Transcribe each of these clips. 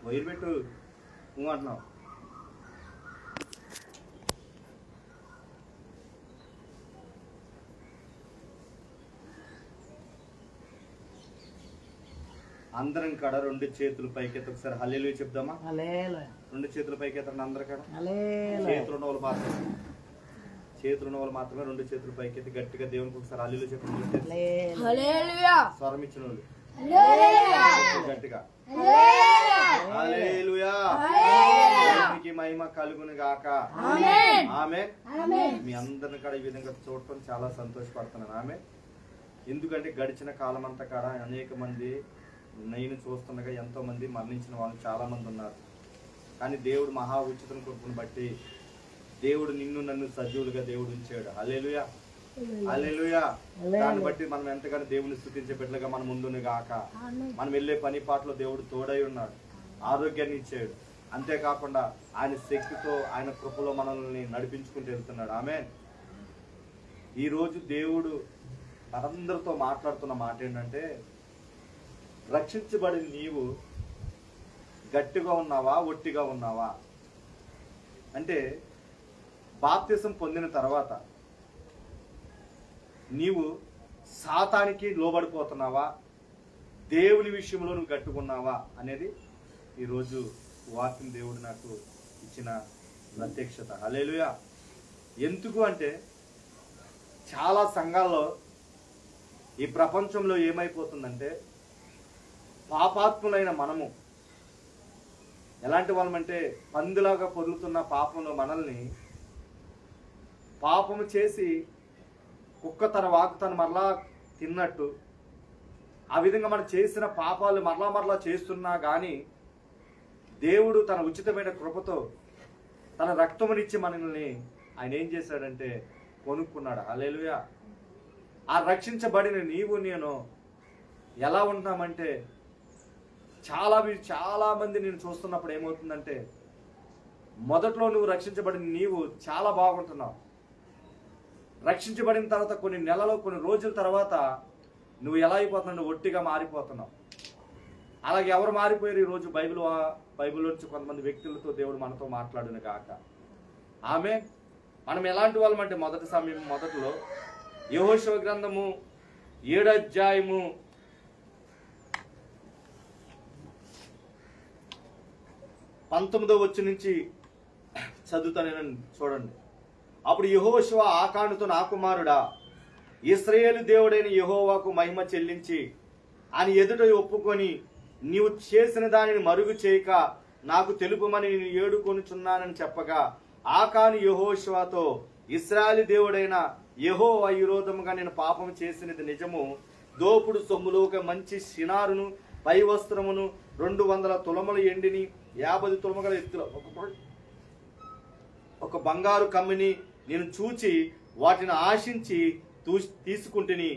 Wire పెట్టు నువ్వు అంటున్నావు. అందరం కాడ రెండు చేతులు పైకెత్త. ఒకసారి హల్లెలూయా చెప్దామా? రెండు చేతులు పైకెత్తండి అందరి కాడ. చేతులు ఉన్న వాళ్ళు మాత్రమే, చేతులు ఉన్న వాళ్ళు మాత్రమే రెండు చేతులు పైకెత్తి గట్టిగా దేవునికి ఒకసారి హల్లెలూయా చెప్పండి. స్వరం ఇచ్చిన వాళ్ళు గట్టిగా హల్లెలూయా. దేవునికి మహిమ కలుగును గాక. ఆమేన్. మీ అందరిని కాడ ఈ విధంగా చూడటం చాలా సంతోషపడుతున్నాను. ఆమేన్. ఎందుకంటే గడిచిన కాలం అంతా కాడ అనేక మంది, నేను చూస్తుండగా ఎంతో మంది మరణించిన వాళ్ళు చాలా మంది ఉన్నారు. కానీ దేవుడు మహా ఉచితం కృపను బట్టి దేవుడు నిన్ను నన్ను సజీవులుగా దేవుడు ఉంచాడు. హల్లెలూయా, హల్లెలూయా. దాన్ని బట్టి మనం ఎంతగానో దేవుని స్తుతించే బిడ్డలుగా మనం ముందును గాక. మనం వెళ్ళే పని పాటలో దేవుడు తోడై ఉన్నాడు, ఆరోగ్యాన్ని ఇచ్చాడు. అంతేకాకుండా ఆయన శక్తితో ఆయన కృపలో మనల్ని నడిపించుకుంటూ వెళ్తున్నాడు. ఆమేన్. ఈరోజు దేవుడు మనందరితో మాట్లాడుతున్న మాట ఏంటంటే, రక్షించబడిన నీవు గట్టిగా ఉన్నావా ఒట్టిగా ఉన్నావా అంటే, బాప్తిసం పొందిన తర్వాత నీవు సాతానికి లోబడిపోతున్నావా, దేవుని విషయంలో నువ్వు గట్టుకున్నావా అనేది ఈరోజు వాక్యం దేవుడు నాకు ఇచ్చిన ప్రత్యక్షత. హల్లెలూయా. ఎందుకు అంటే, చాలా సంఘాల్లో ఈ ప్రపంచంలో ఏమైపోతుందంటే, పాపాత్ములైన మనము ఎలాంటి వాళ్ళమంటే, పందిలాగా పొర్లుతున్న పాపంలో మనల్ని పాపము చేసి కుక్క తన వాకు తను మరలా తిన్నట్టు, ఆ విధంగా మనం చేసిన పాపాలు మరలా చేస్తున్నా కానీ దేవుడు తన ఉచితమైన కృపతో తన రక్తమునిచ్చి మనల్ని ఆయన ఏం చేశాడంటే కొనుక్కున్నాడు. హల్లెలూయా. ఆ రక్షించబడిన నీవు నేను ఎలా ఉంటామంటే, చాలా మంది నేను చూస్తున్నప్పుడు ఏమవుతుందంటే, మొదట్లో నువ్వు రక్షించబడిన నీవు చాలా బాగుంటున్నావు. రక్షించబడిన తర్వాత కొన్ని నెలలు కొన్ని రోజుల తర్వాత నువ్వు ఎలా అయిపోతున్నావు, నువ్వు ఒట్టిగా మారిపోతున్నావు. అలాగే ఎవరు మారిపోయారు ఈరోజు? బైబిల్ నుంచి కొంతమంది వ్యక్తులతో దేవుడు మనతో మాట్లాడును గాక. ఆమె మనం ఎలాంటి వాళ్ళమంటే, మొదట్లో యెహోషువ గ్రంథము 7వ అధ్యాయము 19వ వచనం నుంచి చదువుతాను, చూడండి. అప్పుడు యెహోషువ ఆకానుతో, నా కుమారుడా, ఇశ్రాయేలు దేవుడైన యెహోవాకు మహిమ చెల్లించి ఆయన ఎదుట ఒప్పుకొని నీవు చేసిన దానిని మరుగు చేయక నాకు తెలుపుమని నేను ఏడుకొనుచున్నానని చెప్పగా, ఆకాను యెహోషువతో, ఇశ్రాయేలు దేవుడైన యెహోవా విరోధముగా నేను పాపం చేసినది నిజము. దోపుడు సొమ్ములు, ఒక మంచి షినారును, పై వస్త్రమును, 200 తులముల ఎండిని, 50 తులముల ఎత్తుల ఒక బంగారు కమ్మిని నేను చూచి వాటిని ఆశించి తీసుకుంటుని,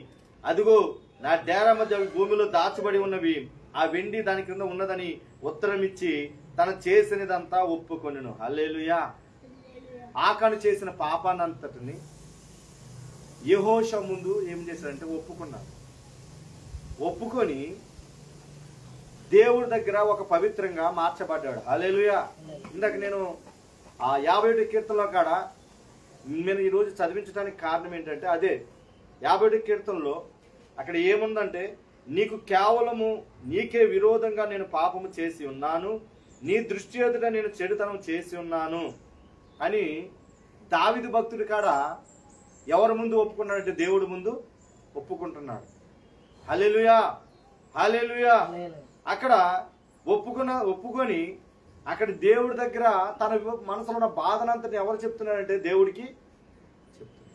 అదిగో నా డేరా మధ్య భూమిలో దాచబడి ఉన్నవి, ఆ వెండి దాని క్రింద ఉన్నదని ఉత్తరం ఇచ్చి తన చేసినదంతా ఒప్పుకొనెను. హల్లెలూయా. ఆకాను చేసిన పాపాన్నంతటిని యెహోషువ ముందు ఏం చేశాడంటే ఒప్పుకున్నాడు. ఒప్పుకొని దేవుడి దగ్గర ఒక పవిత్రంగా మార్చబడ్డాడు. హల్లెలూయా. ఇందాక నేను ఆ 51వ కీర్తనలో కాడ నేను ఈరోజు చదివించడానికి కారణం ఏంటంటే, అదే 51వ కీర్తనలో అక్కడ ఏముందంటే, నీకు కేవలము నీకే విరోధంగా నేను పాపము చేసి ఉన్నాను, నీ దృష్టి ఎదుట నేను చెడుతనం చేసి ఉన్నాను అని దావీదు భక్తుడి కాడ ఎవరి ముందు ఒప్పుకున్నాడంటే, దేవుడి ముందు ఒప్పుకుంటున్నాడు. హల్లెలూయా, హల్లెలూయా. అక్కడ ఒప్పుకొని అక్కడ దేవుడి దగ్గర తన మనసులో ఉన్న బాధనంతటి ఎవరు చెప్తున్నాడంటే దేవుడికి చెప్తున్నాడు.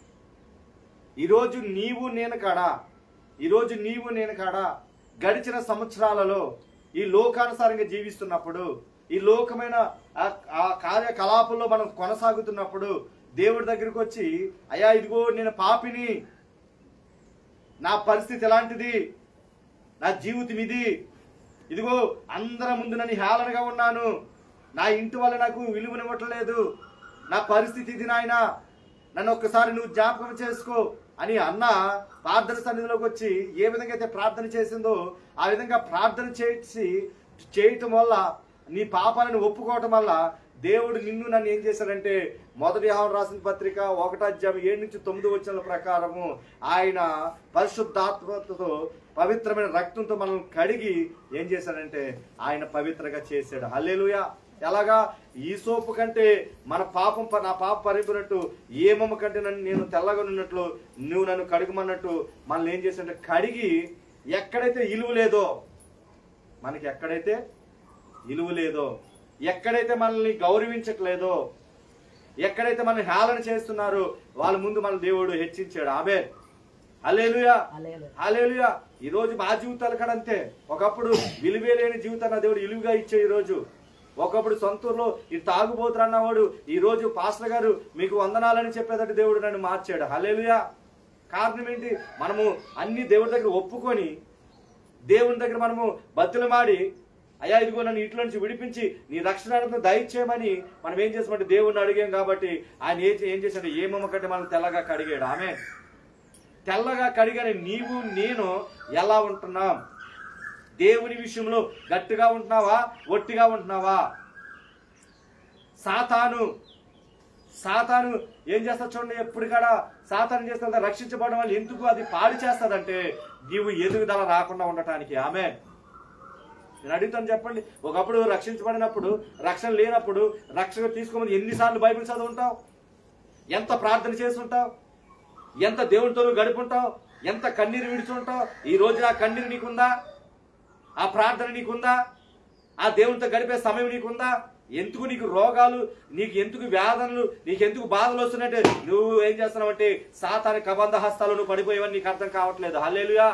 ఈరోజు నీవు నేను కాడా గడిచిన సంవత్సరాలలో ఈ లోకానుసారంగా జీవిస్తున్నప్పుడు, ఈ లోకమైన ఆ కార్యకలాపంలో మనం కొనసాగుతున్నప్పుడు దేవుడి దగ్గరికి వచ్చి, అయ్యా ఇదిగో నేను పాపిని, నా పరిస్థితి ఎలాంటిది, నా జీవితం ఇది, ఇదిగో అందరి ముందు నన్ను హేళనగా ఉన్నాను, నా ఇంటి వల్ల నాకు విలువనివ్వట్లేదు, నా పరిస్థితి ఇది నాయన, నన్ను ఒక్కసారి నువ్వు జ్ఞాపకం చేసుకో అని అన్న ప్రార్థన సన్నిధిలోకి వచ్చి ఏ విధంగా అయితే ప్రార్థన చేసిందో ఆ విధంగా ప్రార్థన చేయటం వల్ల నీ పాపాలను ఒప్పుకోవటం వల్ల దేవుడు నిన్ను నన్ను ఏం చేశాడంటే, మొదటి యోహాను రాసిన పత్రిక 1:7-9 ప్రకారము ఆయన పరిశుద్ధాత్మతో పవిత్రమైన రక్తంతో మనల్ని కడిగి ఏం చేశాడంటే ఆయన పవిత్రగా చేశాడు. హల్లెలూయా. ఎలాగా? ఈ సోపు కంటే మన పాపం నా పాప పరిపునట్టు ఏమమ్మ కంటే నేను తెల్లగా ఉన్నట్లు నువ్వు నన్ను కడుగుమన్నట్టు మనల్ని ఏం చేశాడంటే కడిగి, ఎక్కడైతే ఇలువ లేదో, మనకి ఎక్కడైతే ఇలువ లేదో, ఎక్కడైతే మనల్ని గౌరవించట్లేదో, ఎక్కడైతే మనల్ని హేళన చేస్తున్నారో వాళ్ళ ముందు మన దేవుడు హెచ్చించాడు. ఆమేన్. హల్లెలూయా. హల్లెలూయా. ఈ రోజు మా జీవితాలు కూడా అంతే. ఒకప్పుడు విలువే లేని జీవితాన్ని నా దేవుడు విలువగా ఇచ్చే. ఈ రోజు ఒకప్పుడు సొంతూరులో ఇది తాగుబోతురు అన్నవాడు ఈ రోజు పాస్టర్ గారు మీకు వందనాలని చెప్పేటట్టు దేవుడు నన్ను మార్చాడు. హల్లెలూయా. కారణం ఏంటి? మనము అన్ని దేవుడి దగ్గర ఒప్పుకొని దేవుని దగ్గర మనము బతులమాడి, అయ్యా ఇదిగో నన్ను ఇంట్లో నుంచి విడిపించి నీ రక్షణ దయచేయమని మనం ఏం చేసామంటే దేవుణ్ణి అడిగాం. కాబట్టి ఆయన ఏం చేశాడు? ఏమమ్మ కంటే మనం తెల్లగా కడిగాడు. ఆమె తెల్లగా కడిగానే నీవు నేను ఎలా ఉంటున్నాం? దేవుని విషయంలో గట్టిగా ఉంటున్నావా, ఒట్టిగా ఉంటున్నావా? సాతాను ఏం చేస్తా చూడండి, ఎప్పుడు కూడా సాతాను చేస్తా రక్షించబడడం వల్ల ఎందుకు అది పాడు చేస్తుందంటే నీవు ఎదుగుదల రాకుండా ఉండటానికి. ఆమె నేను అడుగుతాను, చెప్పండి. ఒకప్పుడు రక్షించబడినప్పుడు, రక్షణ లేనప్పుడు రక్షణ తీసుకోమని ఎన్నిసార్లు బైబిల్ చదువుంటావు? ఎంత ప్రార్థన చేస్తుంటావు? ఎంత దేవునితో గడుపుంటావు? ఎంత కన్నీరు విడుచుంటావు? ఈ రోజు ఆ కన్నీరు నీకుందా? ఆ ప్రార్థన నీకుందా? ఆ దేవునితో గడిపే సమయం నీకుందా? ఎందుకు నీకు రోగాలు, నీకు ఎందుకు వేదనలు, నీకెందుకు బాధలు వస్తున్నట్టే నువ్వు ఏం చేస్తున్నావంటే సాతాను కబంధ హస్తాలు నువ్వు పడిపోయేవని నీకు అర్థం కావట్లేదు. హల్లెలూయా.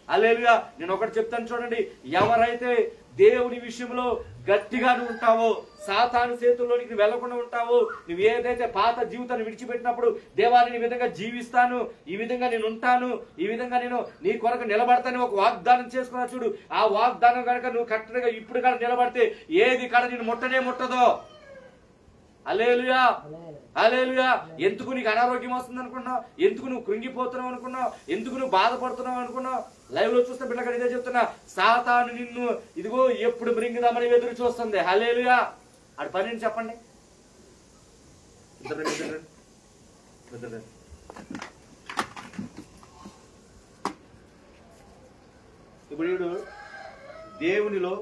హల్లెలూయా. నేను ఒకటి చెప్తాను చూడండి, ఎవరైతే దేవుని విషయంలో గట్టిగా నువ్వు ఉంటావో, సాతాను చేతుల్లోనికి వెళ్లకుండా ఉంటావో, నువ్వు ఏదైతే పాత జీవితాన్ని విడిచిపెట్టినప్పుడు దేవాన్ని ఈ విధంగా జీవిస్తాను, ఈ విధంగా నేను ఉంటాను, ఈ విధంగా నేను నీ కొరకు నిలబడతాను ఒక వాగ్దానం చేసుకున్నా చూడు, ఆ వాగ్దానం కనుక నువ్వు కరెక్ట్గా ఇప్పుడు కనుక నిలబడితే ఏది కడ నేను ముట్టనే ముట్టదో. హల్లెలూయా. హల్లెలూయా. ఎందుకు నీకు అనారోగ్యం వస్తుంది అనుకున్నావు? ఎందుకు నువ్వు కృంగిపోతున్నావు అనుకున్నావు? ఎందుకు నువ్వు బాధపడుతున్నావు అనుకున్నావు? లైవ్ లో చూస్తే బిడ్డగా ఇదే చెప్తున్నా, సాతాను నిన్ను ఇదిగో ఎప్పుడు మృంగిదామని ఎదురు చూస్తుంది. హల్లెలూయా. ఆడి పని ఏంటి చెప్పండి? ఇప్పుడు వీడు దేవునిలో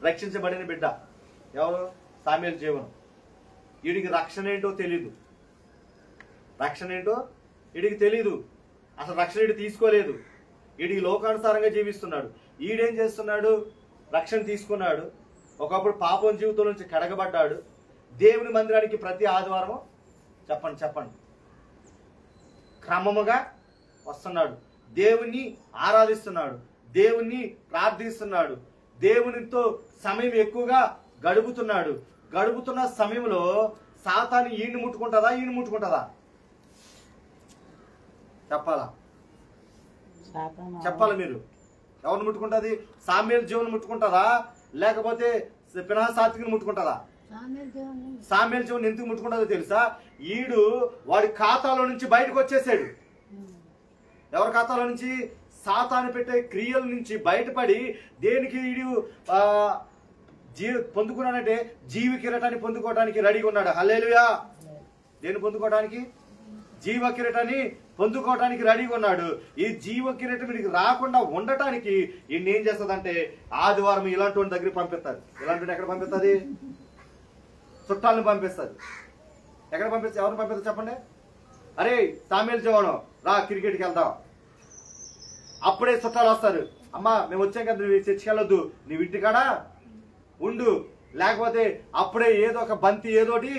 రక్షించబడిన బిడ్డ. ఎవరు? సామ్యూయేలు జీవనం. వీడికి రక్షణ ఏంటో తెలీదు. రక్షణ ఏంటో వీడికి తెలీదు. అసలు రక్షణ వీడు తీసుకోలేదు. వీడికి లోకానుసారంగా జీవిస్తున్నాడు. ఈడేం చేస్తున్నాడు? రక్షణ తీసుకున్నాడు. ఒకప్పుడు పాపం జీవితం నుంచి కడగబడ్డాడు. దేవుని మందిరానికి ప్రతి ఆదివారం చెప్పండి క్రమముగా వస్తున్నాడు. దేవుణ్ణి ఆరాధిస్తున్నాడు. దేవుణ్ణి ప్రార్థిస్తున్నాడు. దేవునితో సమయం ఎక్కువగా గడుపుతున్నాడు. గడుపుతున్న సమయంలో సాతాను ఈయన్ని ముట్టుకుంటుందా, ఈయన ముట్టుకుంటుందా? చెప్పాలా మీరు? ఎవరిని ముట్టుకుంటుంది? సామ్యూయేలు జీవనం ముట్టుకుంటుందా, లేకపోతే ఫినెహాసు సాత్వికుని ముట్టుకుంటుందా? సామ్యూయేలు జీవనం ఎందుకు ముట్టుకుంటుందో తెలుసా? ఈడు వాడి ఖాతాలో నుంచి బయటకు వచ్చేసాడు. ఎవరి ఖాతాలో నుంచి? సాతాను పెట్టే క్రియల నుంచి బయటపడి దేనికి ఈడు పొందుకున్నాడంటే జీవ కిరీటాన్ని పొందుకోవడానికి రెడీగా ఉన్నాడు. హల్లెలూయా. దేన్ని పొందుకోవడానికి? జీవ కిరీటాన్ని పొందుకోవడానికి రెడీగా ఉన్నాడు. ఈ జీవ కిరీటం వీడికి రాకుండా ఉండటానికి ఈయన ఏం చేస్తుందంటే ఆదివారం ఇలాంటి వాడి దగ్గరికి పంపిస్తారు. ఇలాంటి ఎక్కడ పంపిస్తుంది? చుట్టాలను పంపిస్తుంది. ఎక్కడ పంపిస్తుంది? ఎవరిని పంపిస్తుంది చెప్పండి? అరే సామ్యూయేలు జీవనం రా, క్రికెట్కి వెళ్దాం. అప్పుడే చుట్టాలు వస్తారు. అమ్మా మేము వచ్చాం కదా, నువ్వు చర్చికి వెళ్ళొద్దు, నువ్వు ఇంటికాడ ఉండు, లేకపోతే అప్పుడే ఏదో ఒక బంతి ఏదోటి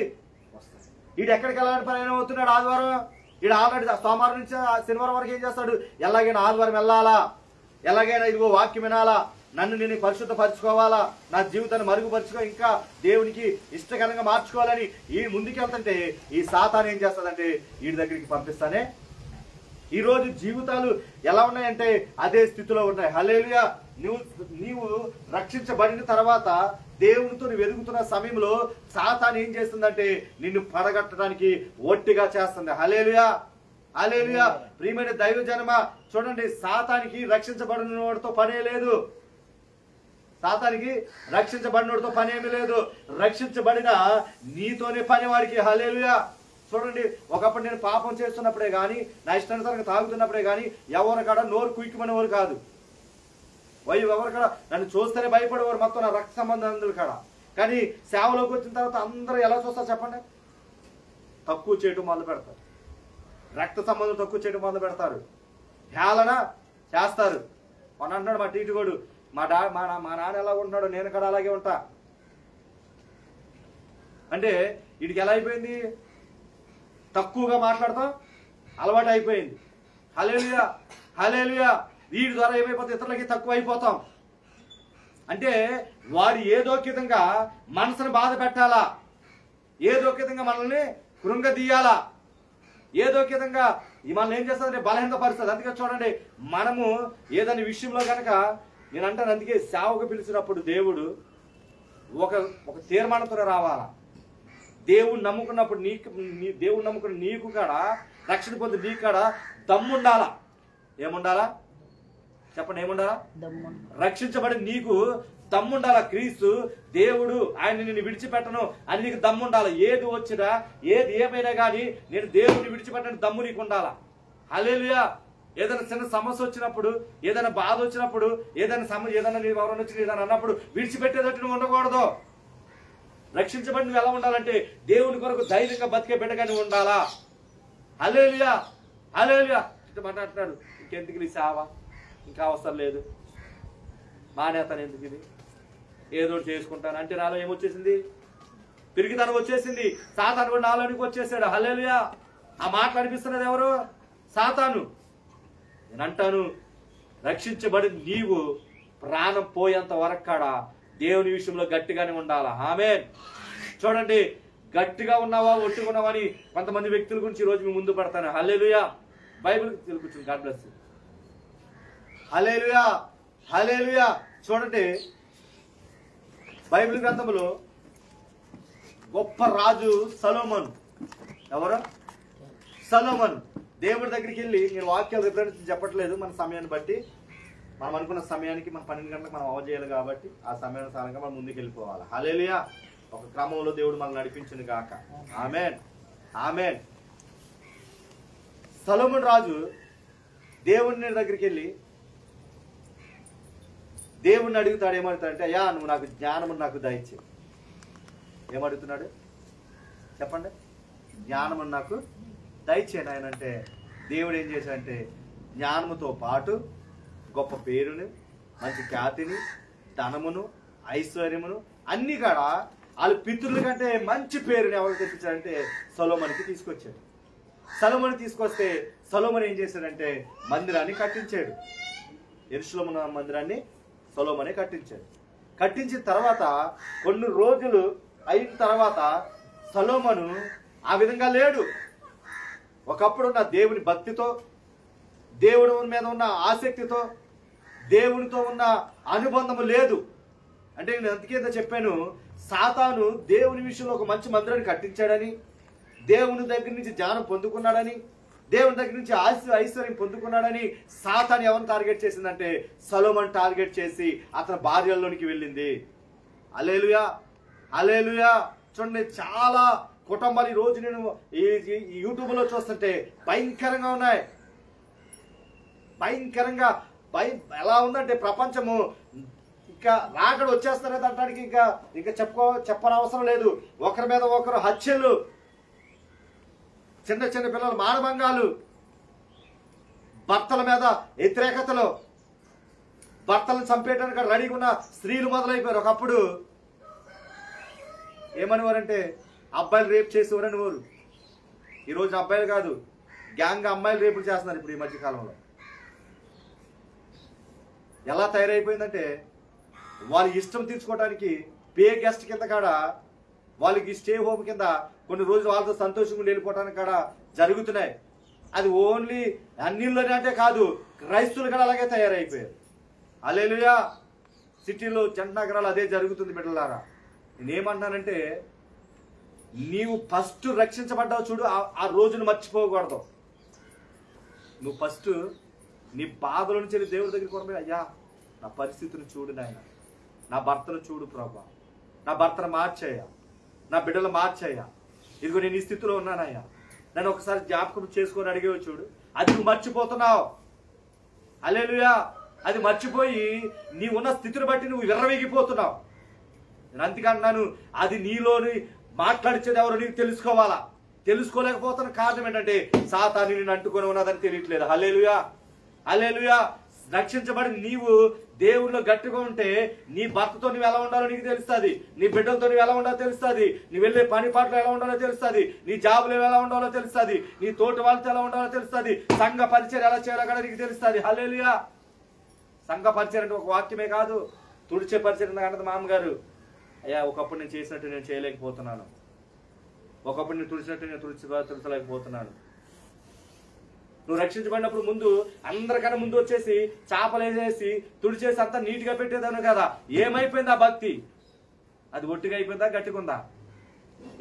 వస్తుంది. వీడు ఎక్కడికి వెళ్ళాలని పని అవుతున్నాడు ఆదివారం. వీడు ఆల్రెడీ సోమవారం నుంచి శనివారం వరకు ఏం చేస్తాడు? ఎలాగైనా ఆదివారం వెళ్ళాలా, ఎలాగైనా ఇదిగో వాక్యం వినాలా, నన్ను నేను పరిశుద్ధపరచుకోవాలా, నా జీవితాన్ని మరుగుపరుచుకో, ఇంకా దేవునికి ఇష్టకరంగా మార్చుకోవాలని ఈ ముందుకెళ్తుంటే ఈ సాతాను ఏం చేస్తుందంటే వీడి దగ్గరికి పంపిస్తానే. ఈ రోజు జీవితాలు ఎలా ఉన్నాయంటే అదే స్థితిలో ఉన్నాయి. హల్లెలూయా. నీవు రక్షించబడిన తర్వాత దేవునితో నువ్వు ఎదుగుతున్న సమయంలో సాతాను ఏం చేస్తుందంటే నిన్ను పడగట్టడానికి ఒట్టిగా చేస్తుంది. హల్లెలూయా. హల్లెలూయా. ప్రియమైన దైవ జనమా చూడండి, సాతానికి రక్షించబడిన వాడితో పనే లేదు. సాతానికి రక్షించబడినోడితో పని ఏమీ లేదు, రక్షించబడిన నీతోనే పని వాడికి. హల్లెలూయా. చూడండి, ఒకప్పుడు నేను పాపం చేస్తున్నప్పుడే కానీ, నా ఇష్టానుసారంగా తాగుతున్నప్పుడే కానీ ఎవరు కాడ నోరు కుయ్యమనేవారు కాదు. ఎవరు కాడ నన్ను చూస్తేనే భయపడేవారు, మొత్తం నా రక్త సంబంధాలు కాడ. కానీ సేవలోకి వచ్చిన తర్వాత అందరూ ఎలా చూస్తారు చెప్పండి? తక్కువ చేయటం మొదలు పెడతారు, రక్త సంబంధం తక్కువ చేయడం మొదలు పెడతారు, హేళన చేస్తారు. మన అంటున్నాడు మా టీటుగోడు, మా నాన్న ఎలా ఉంటున్నాడు, నేను కూడా అలాగే ఉంటా అంటే వీడికి ఎలా అయిపోయింది? తక్కువగా మాట్లాడతాం అలవాటు అయిపోయింది. హల్లెలూయా, హల్లెలూయా. వీడి ద్వారా ఏమైపోతే ఇతరులకి తక్కువ అయిపోతాం. అంటే వాడు ఏదో విధంగా మనసును బాధ పెట్టాలా, ఏదో విధంగా మనల్ని కృంగదీయాలా, ఏదో విధంగా మనల్ని ఏం చేస్తుందంటే బలహీనత పరుస్తుంది. అందుకే చూడండి, మనము ఏదైనా విషయంలో కనుక నేను అంటాను, అందుకే సేవకు పిలిచినప్పుడు దేవుడు ఒక తీర్మానంతో రావాలా. దేవుడు నమ్ముకున్నప్పుడు దేవుడు నమ్ముకున్న నీకు కాడా, రక్షణ పొంది నీకు కాడా దమ్ముండాలా. ఏముండాలా చెప్పండి? ఏముండాలా? రక్షించబడి నీకు దమ్ముండాలా. క్రీస్తు దేవుడు ఆయన నిన్ను విడిచిపెట్టను అని నీకు దమ్ముండాలా. ఏది వచ్చినా ఏది ఏమైనా కానీ నేను దేవుడిని విడిచిపెట్టని దమ్ము నీకు ఉండాలా. హల్లెలూయా. ఏదైనా చిన్న సమస్య వచ్చినప్పుడు, ఏదైనా బాధ వచ్చినప్పుడు, ఏదైనా నీ ఎవరైనా వచ్చి ఏదైనా అన్నప్పుడు విడిచిపెట్టేటట్టు నువ్వు ఉండకూడదు. రక్షించబడి నువ్వు ఎలా ఉండాలంటే దేవుని కొరకు ధైర్యంగా బతికే బిడ్డగా నువ్వు ఉండాలా. హల్లెలూయా, హల్లెలూయా. మాట్లాడుతున్నాడు, ఇంకెందుకు నీ సేవ, ఇంకా అవసరం లేదు, మానేతాను, ఎందుకు ఇది, ఏదో చేసుకుంటాను అంటే నాలో ఏమొచ్చేసింది? పిరిగితనం వచ్చేసింది. సాతాను కూడా నాలోనికి వచ్చేసాడు. హల్లెలూయా. ఆ మాటలు అనిపిస్తున్నది ఎవరు? సాతాను. నేను అంటాను, రక్షించబడి నీవు ప్రాణం పోయేంత వరకు కాడా దేవుని విషయంలో గట్టిగానే ఉండాలా. ఆమేన్. చూడండి, గట్టిగా ఉన్నావా ఒట్టుకున్నావా అని కొంతమంది వ్యక్తుల గురించి ఈరోజు మీ ముందు పడతాను. హల్లెలూయా. బైబిల్ తెలుగుతుంది. God bless you. Hallelujah, hallelujah. చూడండి, బైబిల్ గ్రంథంలో గొప్ప రాజు సొలొమోను. ఎవరు? సొలొమోను. దేవుడి దగ్గరికి వెళ్ళి, నేను వాక్యాలు రిఫరెన్స్ చెప్పట్లేదు, మన సమయాన్ని బట్టి మనం అనుకున్న సమయానికి మన 12 గంటలకు మనం అవజేయాలి కాబట్టి ఆ సమయానుసారంగా మనం ముందుకు వెళ్ళిపోవాలి. హల్లెలూయా. ఒక క్రమంలో దేవుడు మనల్ని నడిపించును గాక. ఆమేన్, ఆమేన్. సొలొమోను రాజు దేవుని దగ్గరికి వెళ్ళి దేవుణ్ణి అడుగుతాడు. ఏమడుగుతాడంటే, అయ్యా నువ్వు నాకు జ్ఞానము నాకు దయచే. ఏమడుగుతున్నాడు చెప్పండి? జ్ఞానము నాకు దయచేయను ఆయన అంటే దేవుడు ఏం చేశాడంటే జ్ఞానముతో పాటు గొప్ప పేరుని, మంచి ఖ్యాతిని, ధనమును, ఐశ్వర్యమును అన్ని కాడ వాళ్ళ పితృల కంటే మంచి పేరుని ఎవరు తెప్పించాడంటే సొలొమోనుకి తీసుకొచ్చాడు. సొలొమోను తీసుకొస్తే సొలొమోను ఏం చేశాడంటే మందిరాన్ని కట్టించాడు. యెరూషలేము మందిరాన్ని సొలొమోనే కట్టించాడు. కట్టించిన తర్వాత కొన్ని రోజులు అయిన తర్వాత సొలొమోను ఆ విధంగా లేడు. ఒకప్పుడు ఉన్న దేవుని భక్తితో, దేవుడి మీద ఉన్న ఆసక్తితో, దేవునితో ఉన్న అనుబంధము లేదు. అంటే నేను అందుకే చెప్పాను, సాతాను దేవుని విషయంలో ఒక మంచి మందిరాన్ని కట్టించాడని, దేవుని దగ్గర నుంచి జ్ఞానం పొందుకున్నాడని, దేవుని దగ్గర నుంచి ఐశ్వర్యం పొందుకున్నాడని సాతాను ఎవరిని టార్గెట్ చేసిందంటే సొలొమోను టార్గెట్ చేసి అతని భార్యల్లోనికి వెళ్ళింది. హల్లెలూయా, హల్లెలూయా. చూడండి, చాలా కుటుంబాలు ఈ రోజు నేను ఈ యూట్యూబ్లో చూస్తుంటే భయంకరంగా ఉన్నాయి. భయంకరంగా ఎలా ఉందంటే ప్రపంచము ఇంకా రాకడ వచ్చేస్తున్నది అంటానికి ఇంకా చెప్పనవసరం లేదు. ఒకరి మీద ఒకరు హత్యలు, చిన్న చిన్న పిల్లల మానభంగాలు, భర్తల మీద వ్యతిరేకతలు, భర్తలను చంపేయడానికి రెడీగా ఉన్న స్త్రీలు మొదలైపోయారు. ఒకప్పుడు ఏమనేవారంటే అబ్బాయిలు రేపు చేసేవారని వారు. ఈరోజు అబ్బాయిలు కాదు, గ్యాంగ్ అమ్మాయిలు రేపులు చేస్తున్నారు. ఇప్పుడు ఈ మధ్యకాలంలో ఎలా తయారైపోయిందంటే వాళ్ళ ఇష్టం తీర్చుకోవడానికి పే గెస్ట్ కింద కాడ, వాళ్ళకి స్టే హోమ్ కింద కొన్ని రోజులు వాళ్ళతో సంతోషంగా వెళ్ళిపోవడానికి కాడ జరుగుతున్నాయి. అది ఓన్లీ అన్నిల్లోనే అంటే కాదు, క్రైస్తువులు కూడా అలాగే తయారైపోయారు. హల్లెలూయా. సిటీలో జంట నగరాలు అదే జరుగుతుంది. బిడ్డలారా, నేనేమంటానంటే నీవు ఫస్ట్ రక్షించబడ్డావు చూడు, ఆ రోజును మర్చిపోకూడదు. నువ్వు ఫస్ట్ నీ బాధల నుంచి దేవుడి దగ్గరికి కొనబోయి, అయ్యా నా పరిస్థితిని చూడు నాయన, నా భర్తను చూడు ప్రభా, నా భర్తను మార్చేయ్యా, నా బిడ్డలు మార్చేయ్యా, ఇదిగో నేను ఈ స్థితిలో ఉన్నానయ్యా, నన్ను ఒకసారి జ్ఞాపకం చేసుకొని అడిగేవి చూడు. అది నువ్వు మర్చిపోతున్నావు. హల్లెలూయా. అది మర్చిపోయి నీ ఉన్న స్థితిని బట్టి నువ్వు విర్రవీగిపోతున్నావు. నేను అందుకన్నాను, అది నీలోని మాట్లాడిచేది ఎవరో నీకు తెలుసుకోవాలా. తెలుసుకోలేకపోతున్న కారణం ఏంటంటే సాతాను నిన్ను అంటుకొని ఉన్నదని తెలియట్లేదు. హల్లెలూయా, హల్లెలూయా. రక్షించబడి నీవు దేవుల్లో గట్టిగా ఉంటే నీ భర్తతో నువ్వు ఎలా ఉండాలో నీకు తెలుస్తుంది, నీ బిడ్డలతో నువ్వు ఎలా ఉండాలో తెలుస్తుంది, నీ వెళ్ళే పని పాటలు ఎలా ఉండాలో తెలుస్తుంది, నీ జాబులు ఎలా ఉండాలో తెలుస్తుంది, నీ తోటి వాళ్ళతో ఎలా ఉండాలో తెలుస్తుంది, సంఘ పరిచయం ఎలా చేయాలో కూడా నీకు తెలుస్తుంది. హల్లెలూయా. సంఘ పరిచయం అంటే ఒక వాక్యమే కాదు, తుడిచే పరిచయం అన్నది మామగారు. అయ్యా ఒకప్పుడు నేను చేసినట్టు నేను చేయలేకపోతున్నాను, ఒకప్పుడు నేను తుడిచినట్టు నేను తుడిచలేకపోతున్నాను. నువ్వు రక్షించబడినప్పుడు ముందు అందరికన్నా ముందు వచ్చేసి చేపలు వేసేసి తుడిచేసి అంతా నీట్గా పెట్టేదాను కదా. ఏమైపోయింది ఆ భక్తి? అది ఒట్టిగా అయిపోయిందా, గట్టిగా ఉందా?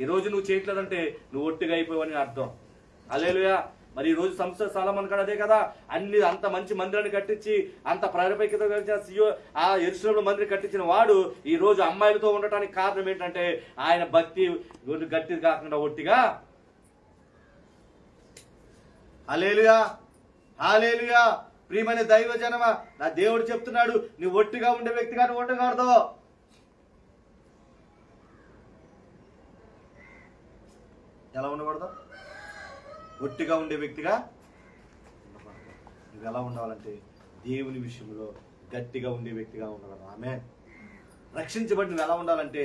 ఈరోజు నువ్వు చేయట్లేదంటే నువ్వు ఒట్టిగా అయిపోయావని అర్థం. హల్లెలూయా. మరి ఈ రోజు సంస్థ సొలొమోను కూడా అదే కదా, అన్ని అంత మంచి మందిరాన్ని కట్టించి అంత ప్రేరేపిత ఆ యెరూషలేములో మందిరం కట్టించిన వాడు ఈ రోజు అమ్మాయిలతో ఉండటానికి కారణం ఏంటంటే ఆయన భక్తి గట్టి కాకుండా ఒట్టిగా. హల్లెలూయా, హల్లెలూయా. ప్రియమైన దైవ జనమ, నా దేవుడు చెప్తున్నాడు, నువ్వు ఒట్టిగా ఉండే వ్యక్తిగా నువ్వు ఉండకూడదు. ఎలా ఉండకూడదు? ఒట్టిగా ఉండే వ్యక్తిగా ఉండకూడదు. నువ్వు ఎలా ఉండాలంటే దేవుని విషయంలో గట్టిగా ఉండే వ్యక్తిగా ఉండకూడదు. ఆమేన్. రక్షించబడి నువ్వు ఎలా ఉండాలంటే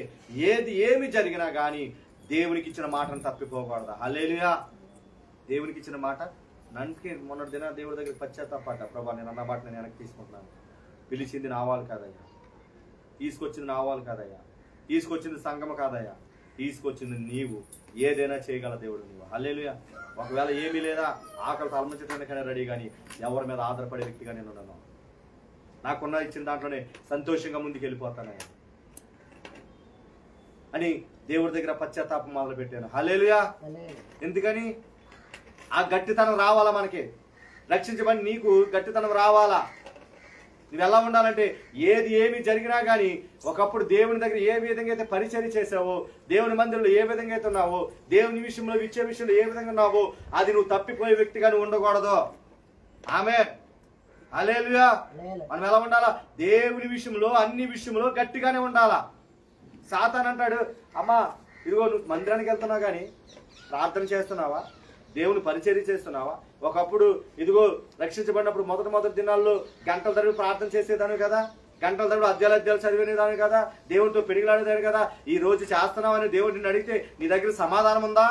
ఏమి జరిగినా కానీ దేవునికి ఇచ్చిన మాటను తప్పిపోకూడదు. హల్లెలూయా. దేవునికి ఇచ్చిన మాట. నన్నుకి మొన్నటి దిన దేవుడి దగ్గర పశ్చాత్తాపడ్డా, ప్రభా నేను అన్న మాట నేను వెనక్కి తీసుకుంటున్నాను. పిలిచింది నా వాళ్ళు కాదయ్యా, తీసుకొచ్చింది నా వాళ్ళు కాదయ్యా, తీసుకొచ్చింది సంఘము కాదయ్యా, తీసుకొచ్చింది నీవు. ఏదైనా చేయగల దేవుడు నీవు. హల్లెలూయా. ఒకవేళ ఏమీ లేదా, ఆకలి తలమించడానికైనా రెడీ, కానీ ఎవరి మీద ఆధారపడే వ్యక్తిగా నేను ఉన్నాను. నాకున్న ఇచ్చిన దాంట్లోనే సంతోషంగా ముందుకు వెళ్ళిపోతానయ్యా అని దేవుడి దగ్గర పశ్చాత్తాపం మొదలు పెట్టాను. హల్లెలూయా. ఎందుకని? ఆ గట్టితనం రావాలా మనకి. రక్షించబడి నీకు గట్టితనం రావాలా. నువ్వు ఎలా ఉండాలంటే ఏమి జరిగినా కానీ ఒకప్పుడు దేవుని దగ్గర ఏ విధంగా అయితే పరిచర్య చేసావో, దేవుని మందిరంలో ఏ విధంగా అయితే ఉన్నావో, దేవుని విషయంలో ఇచ్చే విషయంలో ఏ విధంగా ఉన్నావో, అది నువ్వు తప్పిపోయే వ్యక్తిగా నువ్వు ఉండకూడదు. ఆమేన్. హల్లెలూయా. మనం ఎలా ఉండాలా? దేవుని విషయంలో అన్ని విషయంలో గట్టిగానే ఉండాలా. సాతాను అంటాడు, అమ్మా ఇదిగో నువ్వు మందిరానికి వెళ్తున్నావు కానీ ప్రార్థన చేస్తున్నావా, దేవుని పరిచర్య చేస్తున్నావా? ఒకప్పుడు ఇదిగో రక్షించబడినప్పుడు మొదటి దినాల్లో గంటల తరబడి ప్రార్థన చేసేదాను కదా, గంటల తరబడి అధ్యాయాలు చదివేదాను కదా, దేవునితో పెరిగిలాడేదాను కదా. ఈ రోజు చేస్తున్నావని దేవుడు నిన్ను అడిగితే నీ దగ్గర సమాధానం ఉందా?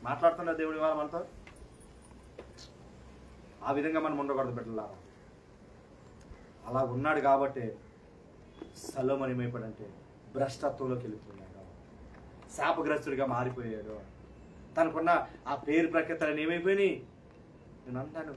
మాట్లాడుతున్నా దేవుడి వాళ్ళ మనతో. ఆ విధంగా మనం ఉండకూడదు బిడ్డలారా. అలా ఉన్నాడు కాబట్టి సొలొమోను ఏమైపోయాడంటే భ్రష్టత్వంలోకి వెళ్ళిపోయాడు, శాపగ్రస్తుడిగా మారిపోయాడు. తనకున్న ఆ పేరు ప్రఖ్యాతలు ఏమైపోయినాయి? నేను అంటాను,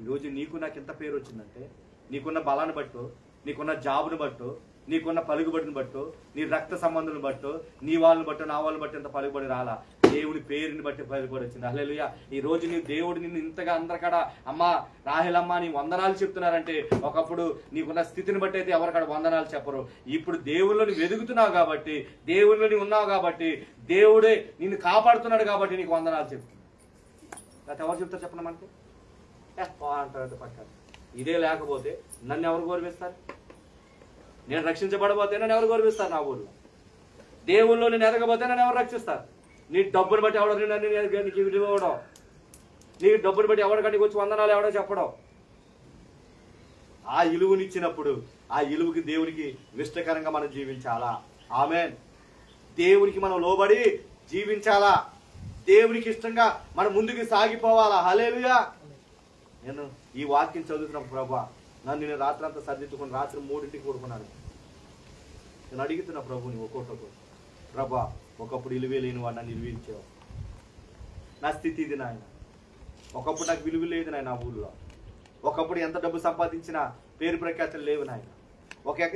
ఈరోజు నీకు నాకు ఎంత పేరు వచ్చిందంటే నీకున్న బలాన్ని బట్టు, నీకున్న జాబును బట్టు, నీకున్న పలుకుబడిని బట్టు, నీ రక్త సంబంధులను బట్టు, నీ వాళ్ళని బట్టు నా వాళ్ళని బట్టి ఎంత పలుకుబడి రాలా, దేవుని పేరుని బట్టి పలుకుబడి వచ్చింది. హల్లెలూయా. ఈ రోజు నీ దేవుడు నిన్ను ఇంతగా అందరికాడ అమ్మా రాహేలమ్మ నీ వందనాలు చెప్తున్నారంటే ఒకప్పుడు నీకున్న స్థితిని బట్టి అయితే ఎవరికాడ వందనాలు చెప్పరు. ఇప్పుడు దేవుళ్ళు నువ్వు వెతుకుతున్నావు కాబట్టి, దేవుళ్ళు నువ్వు ఉన్నావు కాబట్టి, దేవుడే నిన్ను కాపాడుతున్నాడు కాబట్టి నీకు వందనాలు చెప్తున్నాడు. లేకపోతే ఎవరు చెప్తారు చెప్పండి మనకి? అంటారు పక్క. ఇదే లేకపోతే నన్ను ఎవరు గౌరవిస్తారు? నేను రక్షించబడబోతే నన్ను ఎవరు గౌరవిస్తారు? నా ఊళ్ళో దేవుళ్ళు నేను ఎదగబోతే నన్ను ఎవరు రక్షిస్తారు? నీ డబ్బుని బట్టి ఎవడో నీకు ఇవ్వడం, నీ డబ్బుని బట్టి ఎవరికంటే వచ్చి వందనాలు ఎవడో చెప్పడం. ఆ ఇలువనిచ్చినప్పుడు ఆ ఇలువకి దేవునికి ఇష్టకరంగా మనం జీవించాలా. ఆమేన్. దేవునికి మనం లోబడి జీవించాలా. దేవునికి ఇష్టంగా మనం ముందుకు సాగిపోవాలా. హల్లెలూయా. నేను ఈ వాక్యం చదువుతున్నప్పుడు ప్రభా నన్ను నేను రాత్రి అంతా సర్దిద్దుకుని రాత్రి 3ంటికి పడుకున్నాను. నేను అడుగుతున్నా ప్రభుని ఒక్కొక్కటి, ప్రభా ఒకప్పుడు విలువ లేని వాడు నన్ను విలువించావు. నా స్థితి ఇది నాయన. ఒకప్పుడు నాకు విలువ లేదు నాయన. నా ఊళ్ళో ఒకప్పుడు ఎంత డబ్బు సంపాదించినా పేరు ప్రఖ్యాతులు లేవు నాయన.